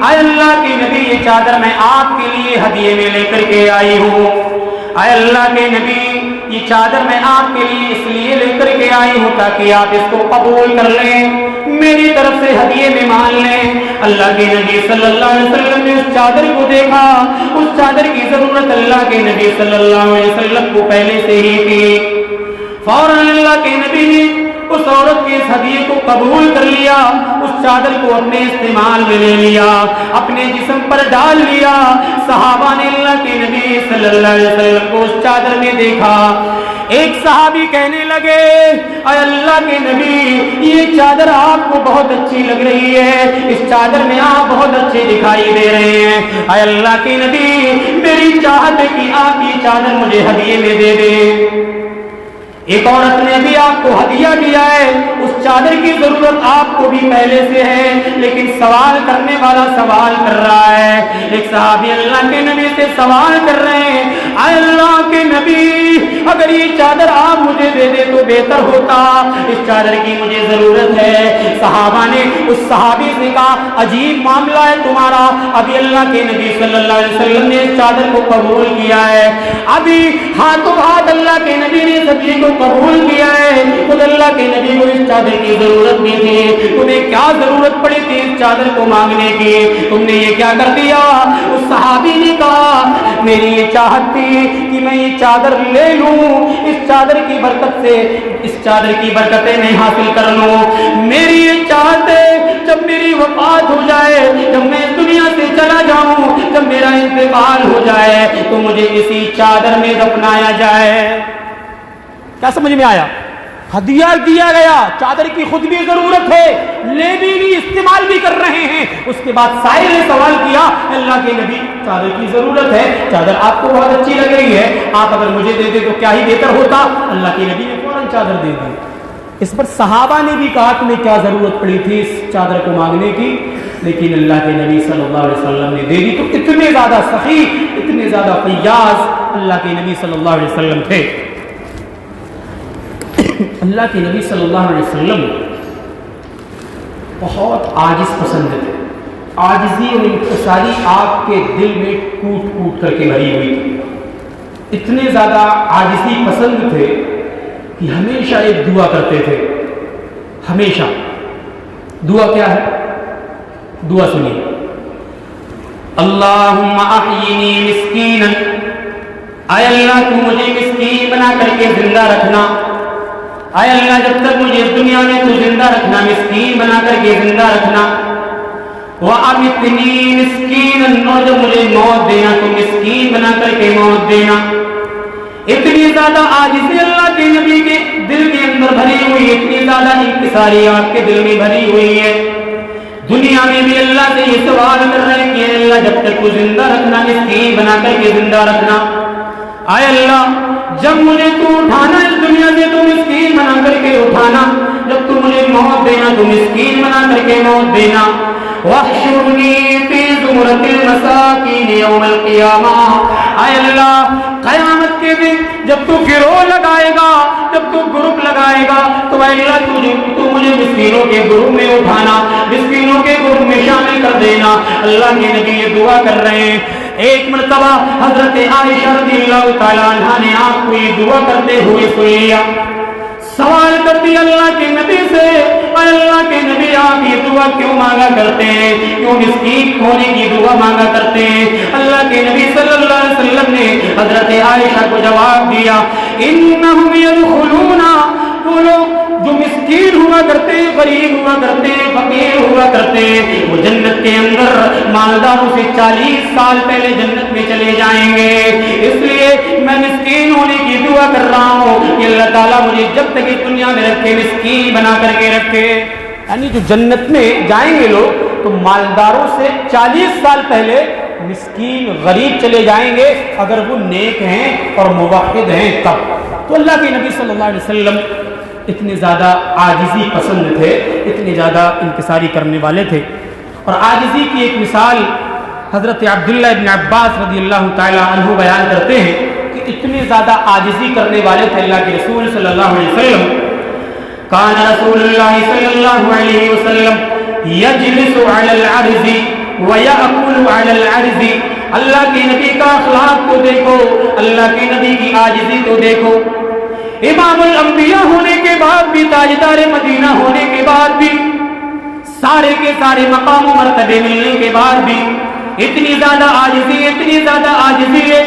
Speaker 1: اے اللہ کے نبی یہ چادر میں آپ کے لیے ہدیے میں لے کر کے آئی ہوں، اے اللہ کے نبی یہ چادر میں آپ کے لیے اس لیے لے کر کے آئی ہوں تاکہ آپ اس کو قبول کر لیں، میری طرف سے ہدیے میں مان لیں۔ اللہ کے نبی صلی اللہ علیہ وسلم نے اس چادر کو دیکھا، اس چادر کی ضرورت اللہ کے نبی صلی اللہ علیہ وسلم کو پہلے سے ہی تھی، فوراً اللہ کے نبی نے اس عورت کے اس ہدیے کو قبول کر لیا، اس چادر کو اپنے استعمال میں لے لیا، اپنے جسم پر ڈال لیا۔ صحابہ نے اللہ کے نبی صلی اللہ علیہ وسلم کو اس چادر میں دیکھا، ایک صحابی کہنے لگے اے اللہ کے نبی یہ چادر آپ کو بہت اچھی لگ رہی ہے، اس چادر میں آپ بہت اچھے دکھائی دے رہے ہیں، اے اللہ کے نبی میری چاہت ہے کہ آپ یہ چادر مجھے ہدیے میں دے دیں۔ ایک عورت نے ابھی آپ کو ہدیہ دیا ہے، اس چادر کی ضرورت آپ کو بھی پہلے سے ہے، لیکن سوال کرنے والا سوال کر رہا ہے۔ ایک صحابی اللہ کے نبی سے سوال کر رہے ہیں، اے اللہ کے نبی، اگر یہ چادر آپ مجھے دے دے تو بہتر ہوتا، اس چادر کی مجھے ضرورت ہے۔ صحابہ نے اس صحابی سے کہا، عجیب معاملہ ہے تمہارا، ابھی اللہ کے نبی صلی اللہ علیہ وسلم نے اس چادر کو قبول کیا ہے، ابھی ہاتھوں ہاتھ اللہ کے نبی نے سبھی کو قبول کیا ہے، خود اللہ کے نبی کو اس چادر کی ضرورت نہیں تھی، تمہیں کیا ضرورت پڑی تھی اس چادر کو مانگنے کی، تم نے یہ کیا کر دیا؟ اس صحابی نے کہا، میری یہ چاہت تھی کہ میں یہ چادر لے لوں، اس چادر کی برکت سے اس چادر کی برکتیں میں حاصل کر لوں، میری یہ چاہت ہے جب میری وفات ہو جائے، جب میں اس دنیا سے چلا جاؤں، جب میرا انتقال ہو جائے تو مجھے اسی چادر میں دفنایا جائے۔ کیا سمجھ میں آیا؟ ہدیہ دیا گیا، چادر کی خود بھی ضرورت ہے، لے بھی استعمال بھی کر رہے ہیں، اس کے بعد سائل نے سوال کیا، اللہ کے نبی چادر کی ضرورت ہے، چادر آپ کو بہت اچھی لگ رہی ہے، آپ اگر مجھے دے دے تو کیا ہی بہتر ہوتا۔ اللہ کے نبی نے فوراً چادر دے دی۔ اس پر صحابہ نے بھی کہا تمہیں کیا ضرورت پڑی تھی اس چادر کو مانگنے کی، لیکن اللہ کے نبی صلی اللہ علیہ وسلم نے دے دی۔ تو اتنے زیادہ سخی، اتنے زیادہ فیاض اللہ کے نبی صلی اللہ علیہ وسلم تھے۔ اللہ کے نبی صلی اللہ علیہ وسلم بہت عاجز پسند تھے، عاجزی اور انکساری آپ کے دل میں ٹوٹ ٹوٹ کر کے بھری ہوئی تھی، اتنے زیادہ عاجزی پسند تھے کہ ہمیشہ ایک دعا کرتے تھے، ہمیشہ۔ دعا کیا ہے؟ دعا سنیے، اللہم احیینی مسکینا، اے اللہ تو مجھے مسکین بنا کر کے زندہ رکھنا، اے اللہ جب تک مجھے اس دنیا میں تو زندہ رکھنا، مسکین بنا کر کے زندہ رکھنا، وَأَمِتْنِي مِسْكِينًا، اور جب مجھے موت دینا تو مسکین بنا کر کے موت دینا۔ اتنی زیادہ عاجزی اللہ کے نبی کے دل کے اندر بھری ہوئی، اتنی زیادہ انکساری آپ کے دل میں بھری ہوئی ہے، دنیا میں بھی اللہ سے یہ سوال کر رہے ہیں کہ اللہ جب تک کو زندہ رکھنا، مسکین بنا کر کے زندہ رکھنا، اے اللہ جب مجھے تو اٹھانا اس دنیا سے تو مسکین بنا کر کے اٹھانا، جب تو مجھے موت دینا تو مسکین بنا کر کے موت دینا۔ وَاحْشُرْنِي فِي زُمْرَةِ الْمَسَاكِينِ يَوْمَ الْقِيَامَةِ، اے اللہ قیامت کے دن جب تو گروہ لگائے گا، جب تو گروپ لگائے گا تو اے اللہ تو مجھے مسکینوں کے گروپ میں اٹھانا، مسکینوں کے گروپ میں شامل کر دینا۔ اللہ کے نبی یہ دعا کر رہے ہیں۔ ایک مرتبہ حضرت عائشہ رضی اللہ تعالیٰ عنہ نے آپ کو یہ دعا کرتے ہوئے سن لیا، سوال کرتی اللہ کے نبی سے، اللہ کے نبی آپ یہ دعا کیوں مانگا کرتے ہیں، کیوں مسکین ہونے کی دعا مانگا کرتے ہیں؟ اللہ کے نبی صلی اللہ علیہ وسلم نے حضرت عائشہ کو جواب دیا، انہم یدخلون، وہ لوگ جو مسکین ہوا کرتے ہیں، غریب ہوا کرتے ہیں، فقیر ہوا کرتے ہیں، وہ جنت کے اندر مالداروں سے 40 سال پہلے جنت میں چلے جائیں گے، اس لیے میں مسکین ہونے کی دعا کر رہا ہوں کہ اللہ تعالیٰ مجھے جب تک اس دنیا میں رکھے مسکین بنا کر کے رکھے۔ یعنی جو جنت میں جائیں گے لوگ تو مالداروں سے 40 سال پہلے مسکین غریب چلے جائیں گے، اگر وہ نیک ہیں اور موحد ہیں تب۔ تو اللہ کے نبی صلی اللہ علیہ وسلم اتنے زیادہ عاجزی پسند تھے، اتنے زیادہ انکساری کرنے والے تھے۔ اور عاجزی کی ایک مثال حضرت عبداللہ ابن عباس رضی اللہ تعالیٰ عنہ بیان کرتے ہیں کہ اتنے زیادہ عاجزی کرنے والے تھے اللہ کے رسول صلی اللہ علیہ وسلم۔ کان رسول اللہ صلی اللہ علیہ وسلم یجلس علی العرض ویأکل علی العرض، اللہ کے نبی کا اخلاق کو دیکھو، اللہ کے نبی کی عاجزی کو دیکھو، امام الانبیاء ہونے کے بعد بھی، تاجدار مدینہ ہونے کے بعد بھی، سارے کے سارے مقام و مرتبے ملنے کے بعد بھی اتنی زیادہ عاجزی، اتنی زیادہ عاجزی ہے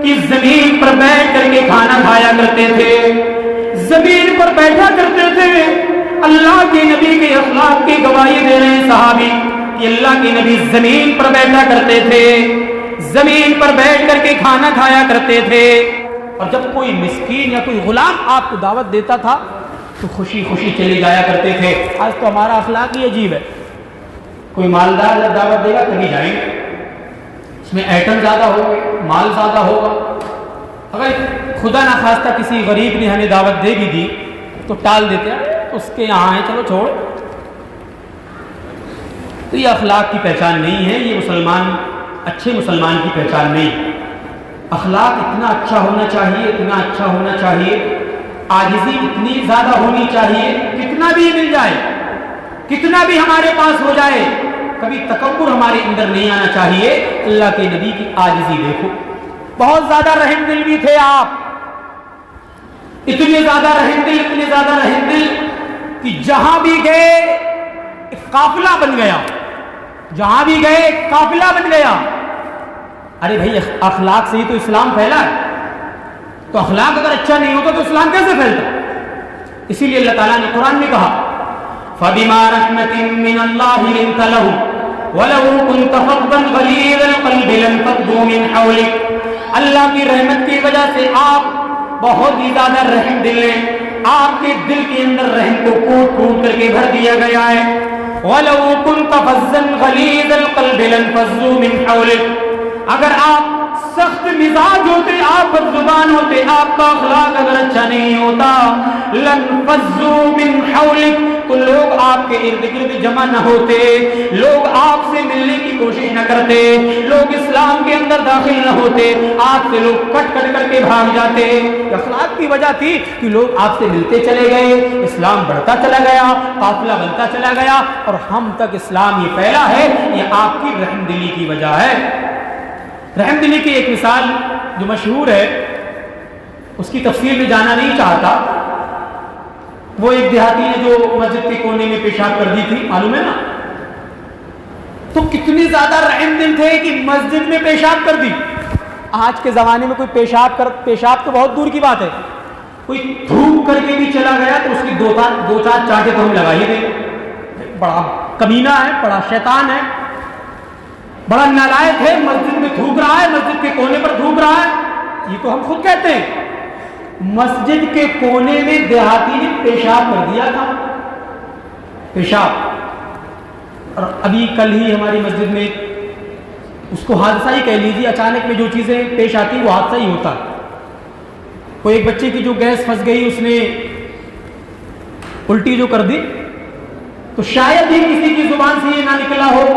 Speaker 1: کہ زمین پر بیٹھ کر کے کھانا کھایا کرتے تھے، زمین پر بیٹھا کرتے تھے۔ اللہ کے نبی کے اخلاق کی گواہی دے رہے ہیں صحابی کہ اللہ کے نبی زمین پر بیٹھا کرتے تھے، زمین پر بیٹھ کر کے کھانا کھایا کرتے تھے۔ اور جب کوئی مسکین یا کوئی غلام آپ کو دعوت دیتا تھا تو خوشی خوشی چلے جایا کرتے تھے۔ آج تو ہمارا اخلاق ہی عجیب ہے، کوئی مالدار جب دعوت دے گا تبھی جائیں گے، اس میں ایٹم زیادہ ہوگا، مال زیادہ ہوگا۔ اگر خدا نخواستہ کسی غریب نے ہمیں دعوت دے بھی دی تو ٹال دیتے ہیں، اس کے یہاں ہے چلو چھوڑ. تو یہ اخلاق کی پہچان نہیں ہے، یہ مسلمان اچھے مسلمان کی پہچان نہیں. اخلاق اتنا اچھا ہونا چاہیے، اتنا اچھا ہونا چاہیے، عاجزی اتنی زیادہ ہونی چاہیے، کتنا بھی مل جائے، کتنا بھی ہمارے پاس ہو جائے، کبھی تکبر ہمارے اندر نہیں آنا چاہیے. اللہ کے نبی کی عاجزی دیکھو، بہت زیادہ رحم دل بھی تھے آپ، اتنے زیادہ رحم دل، اتنے زیادہ رحم دل کہ جہاں بھی گئے ایک قافلہ بن گیا، جہاں بھی گئے ایک قافلہ بن گیا. ارے بھائی اخلاق سے ہی تو اسلام پھیلا ہے، تو اخلاق اگر اچھا نہیں ہوتا تو اسلام کیسے پھیلتا؟ اسی لیے اللہ تعالیٰ نے قرآن میں کہا فَبِمَا رَحْمَةٍ مِّنَ اللَّهِ لِنتَ لَهُمْ وَلَوْ كُنتَ فَظًّا غَلِيظَ الْقَلْبِ لَانفَضُّوا مِنْ حَوْلِكَ. اللہ کی رحمت کی وجہ سے آپ بہت ہی زیادہ رحم دل ہیں، آپ کے دل کے اندر رحم کو کوٹ کوٹ کر کے بھر دیا گیا ہے. وَلَوْ كُنتَ فَظًّا غَلِيظَ الْقَلْبِ لَانفَضُّوا مِنْ حَوْلِكَ. اگر آپ سخت مزاج ہوتے، آپ بد زبان ہوتے، آپ کا اخلاق اگر اچھا نہیں ہوتا، لَانفَضُّوا مِنْ حَوْلِكَ، تو لوگ آپ کے ارد گرد جمع نہ ہوتے، لوگ آپ سے ملنے کی کوشش نہ کرتے، لوگ اسلام کے اندر داخل نہ ہوتے، آپ سے لوگ کٹ کٹ کر کے بھاگ جاتے. اخلاق کی وجہ تھی کہ لوگ آپ سے ملتے چلے گئے، اسلام بڑھتا چلا گیا، قافلہ بنتا چلا گیا، اور ہم تک اسلام یہ پھیلا ہے، یہ آپ کی رحم دلی کی وجہ ہے. رحم دلی کی ایک مثال جو مشہور ہے، اس کی تفصیل میں جانا نہیں چاہتا. وہ ایک دیہاتی نے جو مسجد کے کونے میں پیشاب کر دی تھی، معلوم ہے نا؟ تو کتنے زیادہ رحم دل تھے کہ مسجد میں پیشاب کر دی. آج کے زمانے میں کوئی پیشاب تو بہت دور کی بات ہے، کوئی تھوک کر کے بھی چلا گیا تو اس کی دو چار چاٹے تو ہم لگا ہی دیں. بڑا کمینہ ہے، بڑا شیطان ہے، بڑا نالائق ہے، مسجد میں تھوک رہا ہے، مسجد کے کونے پر تھوک رہا ہے. یہ تو ہم خود کہتے ہیں. مسجد کے کونے میں دیہاتی نے پیشاب کر دیا تھا، پیشاب. اور ابھی کل ہی ہماری مسجد میں اس کو حادثہ ہی کہہ لیجیے، اچانک میں جو چیزیں پیش آتی وہ حادثہ ہی ہوتا. کوئی ایک بچے کی جو گیس پھنس گئی، اس نے الٹی جو کر دی، تو شاید ہی کسی کی زبان سے یہ نہ نکلا ہو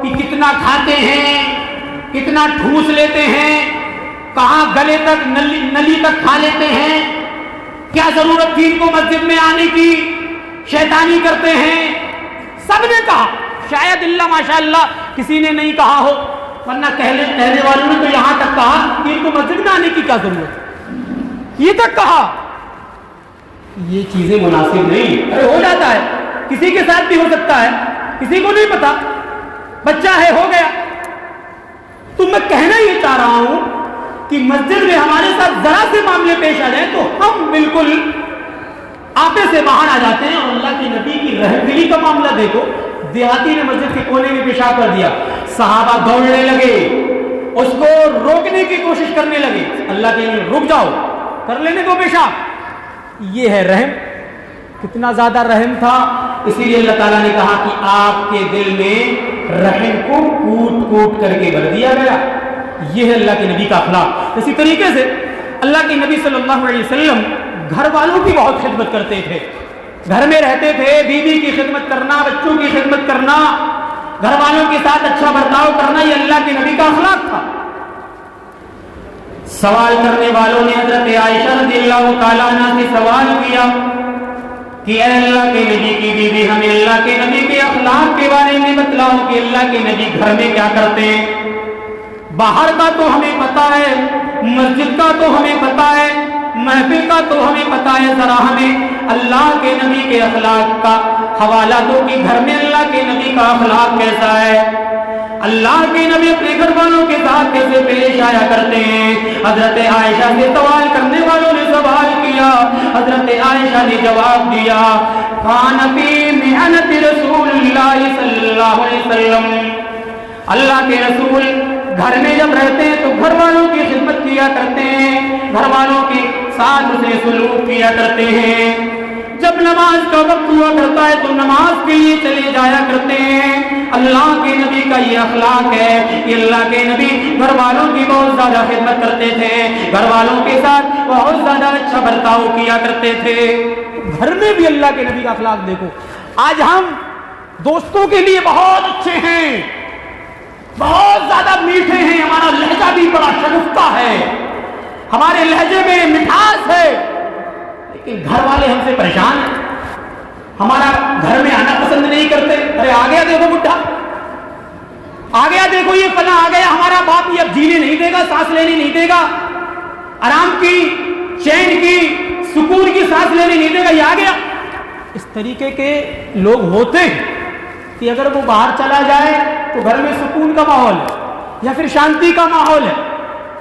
Speaker 1: کہ کتنا کھاتے ہیں، کتنا ٹھوس لیتے ہیں، کہاں گلے تک نلی تک کھا لیتے ہیں، کیا ضرورت تھی ان کو مسجد میں آنے کی، شیطانی کرتے ہیں. سب نے کہا، شاید اللہ ماشاء اللہ کسی نے نہیں کہا ہو، ورنہ کہنے والوں نے تو یہاں تک کہا کہ ان کو مسجد میں آنے کی کیا ضرورت ہے، یہ تک کہا. یہ چیزیں مناسب نہیں. ارے ہو جاتا ہے، کسی کے ساتھ بھی ہو سکتا ہے، کسی کو نہیں پتا، بچہ ہے، ہو گیا. تو میں کہنا یہ چاہ رہا ہوں کہ مسجد میں ہمارے ساتھ ذرا سے معاملے پیش آ جائیں تو ہم بالکل آپے سے باہر آ جاتے ہیں. اور اللہ کے نبی کی رحم دلی کا معاملہ دیکھو، دیہاتی نے مسجد کے کونے میں پیشاب کر دیا، صحابہ دوڑنے لگے، اس کو روکنے کی کوشش کرنے لگے. اللہ کے لیے رک جاؤ، کر لینے دو پیشاب. یہ ہے رحم، کتنا زیادہ رحم تھا. اسی لیے اللہ تعالیٰ نے کہا کہ آپ کے دل میں رحم کو کوٹ کوٹ کر کے بھر دیا گیا. یہ ہے اللہ کے نبی کا اخلاق. اسی طریقے سے اللہ کے نبی صلی اللہ علیہ وسلم گھر والوں کی بہت خدمت کرتے تھے. گھر میں رہتے تھے، بیوی کی خدمت کرنا، بچوں کی خدمت کرنا، گھر والوں کے ساتھ اچھا برتاؤ کرنا، یہ اللہ کے نبی کا اخلاق تھا. سوال کرنے والوں نے حضرت عائشہ رضی اللہ تعالیٰ عنہ سے سوال کیا کہ اے اللہ کے نبی کی بیوی، ہمیں اللہ کے نبی کے اخلاق کے بارے میں بتلاؤ کہ اللہ کے نبی گھر میں کیا کرتے ہیں. باہر کا تو ہمیں پتا ہے، مسجد کا تو ہمیں پتا ہے، محفل کا تو ہمیں پتا ہے، ذرا ہمیں اللہ کے نبی کے اخلاق کا حوالہ دو کہ گھر میں اللہ کے نبی کا اخلاق کیسا ہے، اللہ کے نبی اپنے گھر والوں کے ساتھ کیسے پیش آیا کرتے ہیں. حضرت عائشہ سے سوال کرنے والوں نے سوال کیا، حضرت عائشہ نے جواب دیا، کان فی محنت رسول اللہ صلی اللہ علیہ وسلم، اللہ کے رسول گھر میں جب رہتے ہیں تو گھر والوں کی خدمت کیا کرتے ہیں، گھر والوں کے ساتھ اسے سلوک کیا کرتے ہیں. جب نماز کا وقت ہوا کرتا ہے تو نماز کے لیے چلے جایا کرتے ہیں. اللہ کے نبی کا یہ اخلاق ہے. یہ اللہ کے نبی گھر والوں کی بہت زیادہ خدمت کرتے تھے, گھر والوں کے ساتھ بہت زیادہ اچھا برتاؤ کیا کرتے تھے. گھر میں بھی اللہ کے نبی کا اخلاق دیکھو. آج ہم دوستوں کے لیے بہت اچھے ہیں, بہت زیادہ میٹھے ہیں, ہمارا لہجہ بھی بڑا شگفتہ ہے, ہمارے لہجے میں مٹھاس ہے, لیکن گھر والے ہم سے پریشان ہیں, ہمارا گھر میں آنا پسند نہیں کرتے. ارے آ گیا دیکھو بڈھا, آ گیا دیکھو یہ فلاں آ گیا, ہمارا باپ یہ اب جینے نہیں دے گا, سانس لینے نہیں دے گا, آرام کی, چین کی, سکون کی سانس لینے نہیں دے گا, یہ آ گیا. اس طریقے کے لوگ ہوتے ہیں کہ اگر وہ باہر چلا جائے تو گھر میں سکون کا ماحول ہے یا پھر شانتی کا ماحول ہے,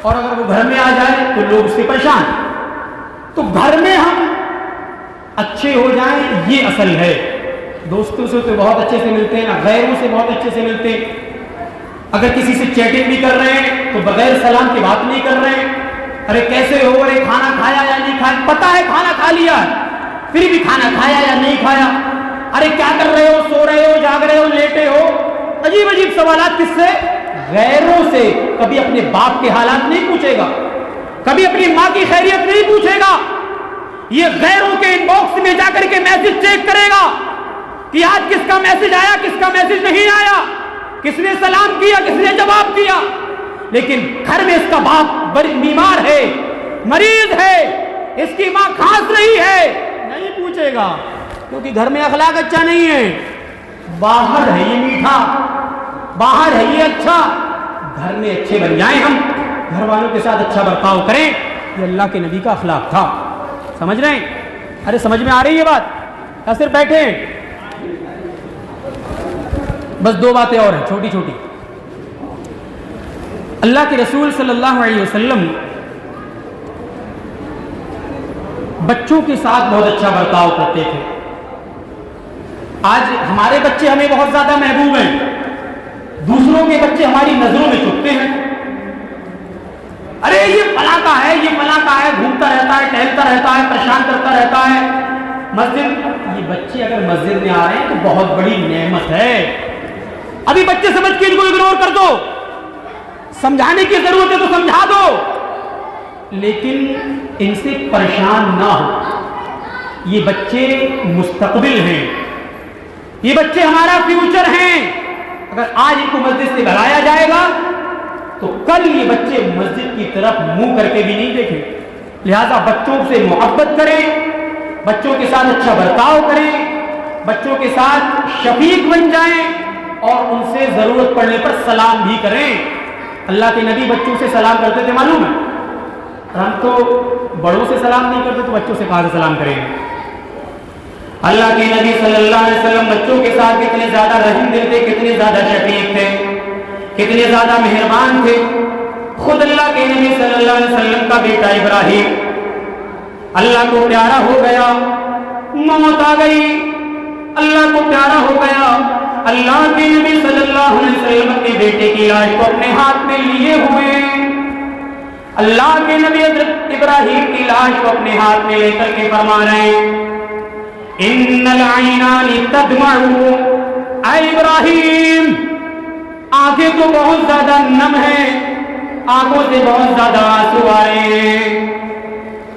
Speaker 1: اور اگر وہ گھر میں آ جائے تو لوگ اس سے پریشان. تو گھر میں ہم اچھے ہو جائیں یہ اصل ہے. دوستوں سے تو بہت اچھے سے ملتے ہیں, غیروں سے بہت اچھے سے ملتے ہیں. اگر کسی سے چیٹنگ بھی کر رہے ہیں تو بغیر سلام کی بات نہیں کر رہے ہیں. ارے کیسے ہو, ارے کھانا کھایا یا نہیں کھایا, پتا ہے کھانا کھا لیا پھر بھی کھانا کھایا یا نہیں کھایا, ارے کیا کر رہے ہو, سو رہے ہو, جاگ رہے ہو, لیٹے ہو. عجیب عجیب سوالات کس سے؟ غیروں سے. کبھی اپنے باپ کے حالات نہیں پوچھے گا, کبھی اپنی ماں کی خیریت نہیں پوچھے گا. یہ غیروں کے ان باکس میں جا کر کے میسج چیک کرے گا کہ آج کس کا میسج آیا, کس کا میسج نہیں آیا, کس نے سلام کیا, کس نے جواب دیا. لیکن گھر میں اس کا باپ بڑی بیمار ہے, مریض ہے, اس کی ماں کھانس رہی ہے, نہیں پوچھے گا, کیونکہ گھر میں اخلاق اچھا نہیں ہے. باہر ہے یہ میٹھا, باہر ہے یہ اچھا, گھر میں اچھے بن جائیں ہم, گھر والوں کے ساتھ اچھا برتاؤ کریں. یہ اللہ کے نبی کا اخلاق تھا. سمجھ رہے ہیں؟ ارے سمجھ میں آ رہی ہے بات یا صرف بیٹھے ہیں؟ بس دو باتیں اور ہیں چھوٹی چھوٹی. اللہ کے رسول صلی اللہ علیہ وسلم بچوں کے ساتھ بہت اچھا برتاؤ کرتے تھے. آج ہمارے بچے ہمیں بہت زیادہ محبوب ہیں, دوسروں کے بچے ہماری نظروں میں چپتے ہیں. ارے یہ فلاں کا ہے, یہ فلاں کا ہے, گھومتا رہتا ہے, ٹہلتا رہتا ہے, پریشان کرتا رہتا ہے. مسجد, یہ بچے اگر مسجد میں آ رہے ہیں تو بہت بڑی نعمت ہے. ابھی بچے سمجھ کے ان کو اگنور کر دو, سمجھانے کی ضرورت ہے تو سمجھا دو, لیکن ان سے پریشان نہ ہو. یہ بچے مستقبل ہیں, یہ بچے ہمارا فیوچر ہیں. اگر آج ان کو مسجد سے بھگایا جائے گا تو کل یہ بچے مسجد کی طرف منہ کر کے بھی نہیں دیکھیں. لہذا بچوں سے محبت کریں, بچوں کے ساتھ اچھا برتاؤ کریں, بچوں کے ساتھ شفیق بن جائیں, اور ان سے ضرورت پڑنے پر سلام بھی کریں. اللہ کے نبی بچوں سے سلام کرتے تھے, معلوم ہے. ہم تو بڑوں سے سلام نہیں کرتے تو بچوں سے کہاں سے سلام کریں گے. اللہ کے نبی صلی اللہ علیہ وسلم بچوں کے ساتھ کتنے زیادہ رحم دل تھے, کتنے زیادہ شفیق تھے, کتنے زیادہ مہربان تھے. خود اللہ کے نبی صلی اللہ علیہ وسلم کا بیٹا ابراہیم اللہ کو پیارا ہو گیا, موت آ گئی, اللہ کو پیارا ہو گیا. اللہ کے نبی صلی اللہ علیہ وسلم اپنے بیٹے کی لاش کو اپنے ہاتھ میں لیے ہوئے, اللہ کے نبی حضرت ابراہیم کی لاش کو اپنے ہاتھ میں لے کر کے فرما رہے ہیں, ان العینان تدمع, اے ابراہیم آنکھیں تو بہت زیادہ نم ہیں, آنکھوں سے بہت زیادہ آنسو آ رہے ہیں.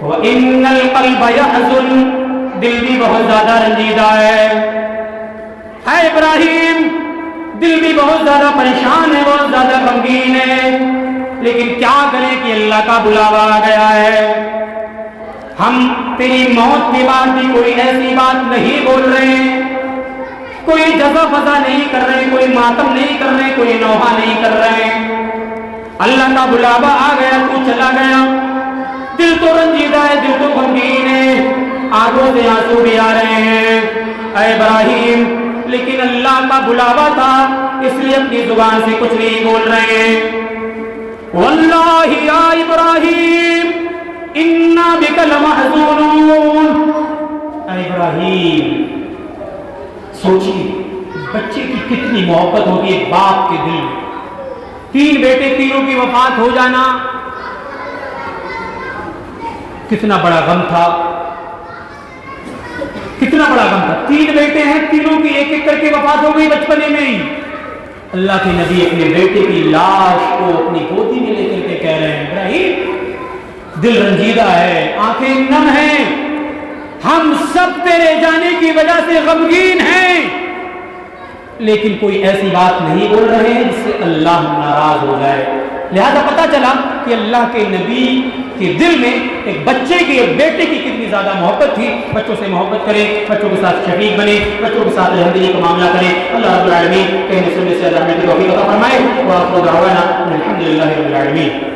Speaker 1: وَإِنَّ الْقَلْبَ يَحْزُنُ, دل بھی بہت زیادہ رنجیدہ ہے. اے ابراہیم دل بھی بہت زیادہ پریشان ہے, بہت زیادہ غمگین ہے, لیکن کیا کریں کہ اللہ کا بلاوا آ گیا ہے. ہم تیری موت کے بعد بھی کوئی ایسی بات نہیں بول رہے ہیں, کوئی جزا فضا نہیں کر رہے, کوئی ماتم نہیں کر رہے, کوئی نوحہ نہیں کر رہے. اللہ کا بلاوا آ گیا, تو چلا گیا. دل تو رنجیدہ ہے, دل تو غمگین ہے, آنکھوں سے آنسو بھی آ رہے ہیں. اے ابراہیم, لیکن اللہ کا بلاوا تھا اس لیے اپنی زبان سے کچھ نہیں بول رہے ہیں. واللہ یا ابراہیم انا بک لمحزونون. اے ابراہیم سوچیے بچے کی کتنی محبت ہوتی ہے باپ کے دل میں. 3 بیٹے, تینوں کی وفات ہو جانا کتنا بڑا غم تھا, کتنا بڑا غم تھا. 3 بیٹے ہیں, تینوں کی ایک ایک کر کے وفات ہو گئی بچپنے میں ہی. اللہ کے نبی اپنے بیٹے کی لاش کو اپنی گودی میں لے کر کے کہہ رہے ہیں ابراہیم دل رنجیدہ ہے، آنکھیں نم ہیں، ہم سب تیرے جانے کی وجہ سے غمگین ہیں، لیکن کوئی ایسی بات نہیں بول رہے ہیں جس سے اللہ ناراض ہو جائے۔ لہذا پتہ چلا کہ اللہ کے نبی کے دل میں ایک بچے کی، ایک بیٹے کی کتنی زیادہ محبت تھی۔ بچوں سے محبت کریں، بچوں کے ساتھ شفیق بنے، بچوں کے ساتھ رحمدلی کا معاملہ کریں۔ اللہ رب العالمین کہنے سننے سے رحمت کی توفیق عطا فرمائے۔ وآخر دعوانا الحمد للہ رب العالمین۔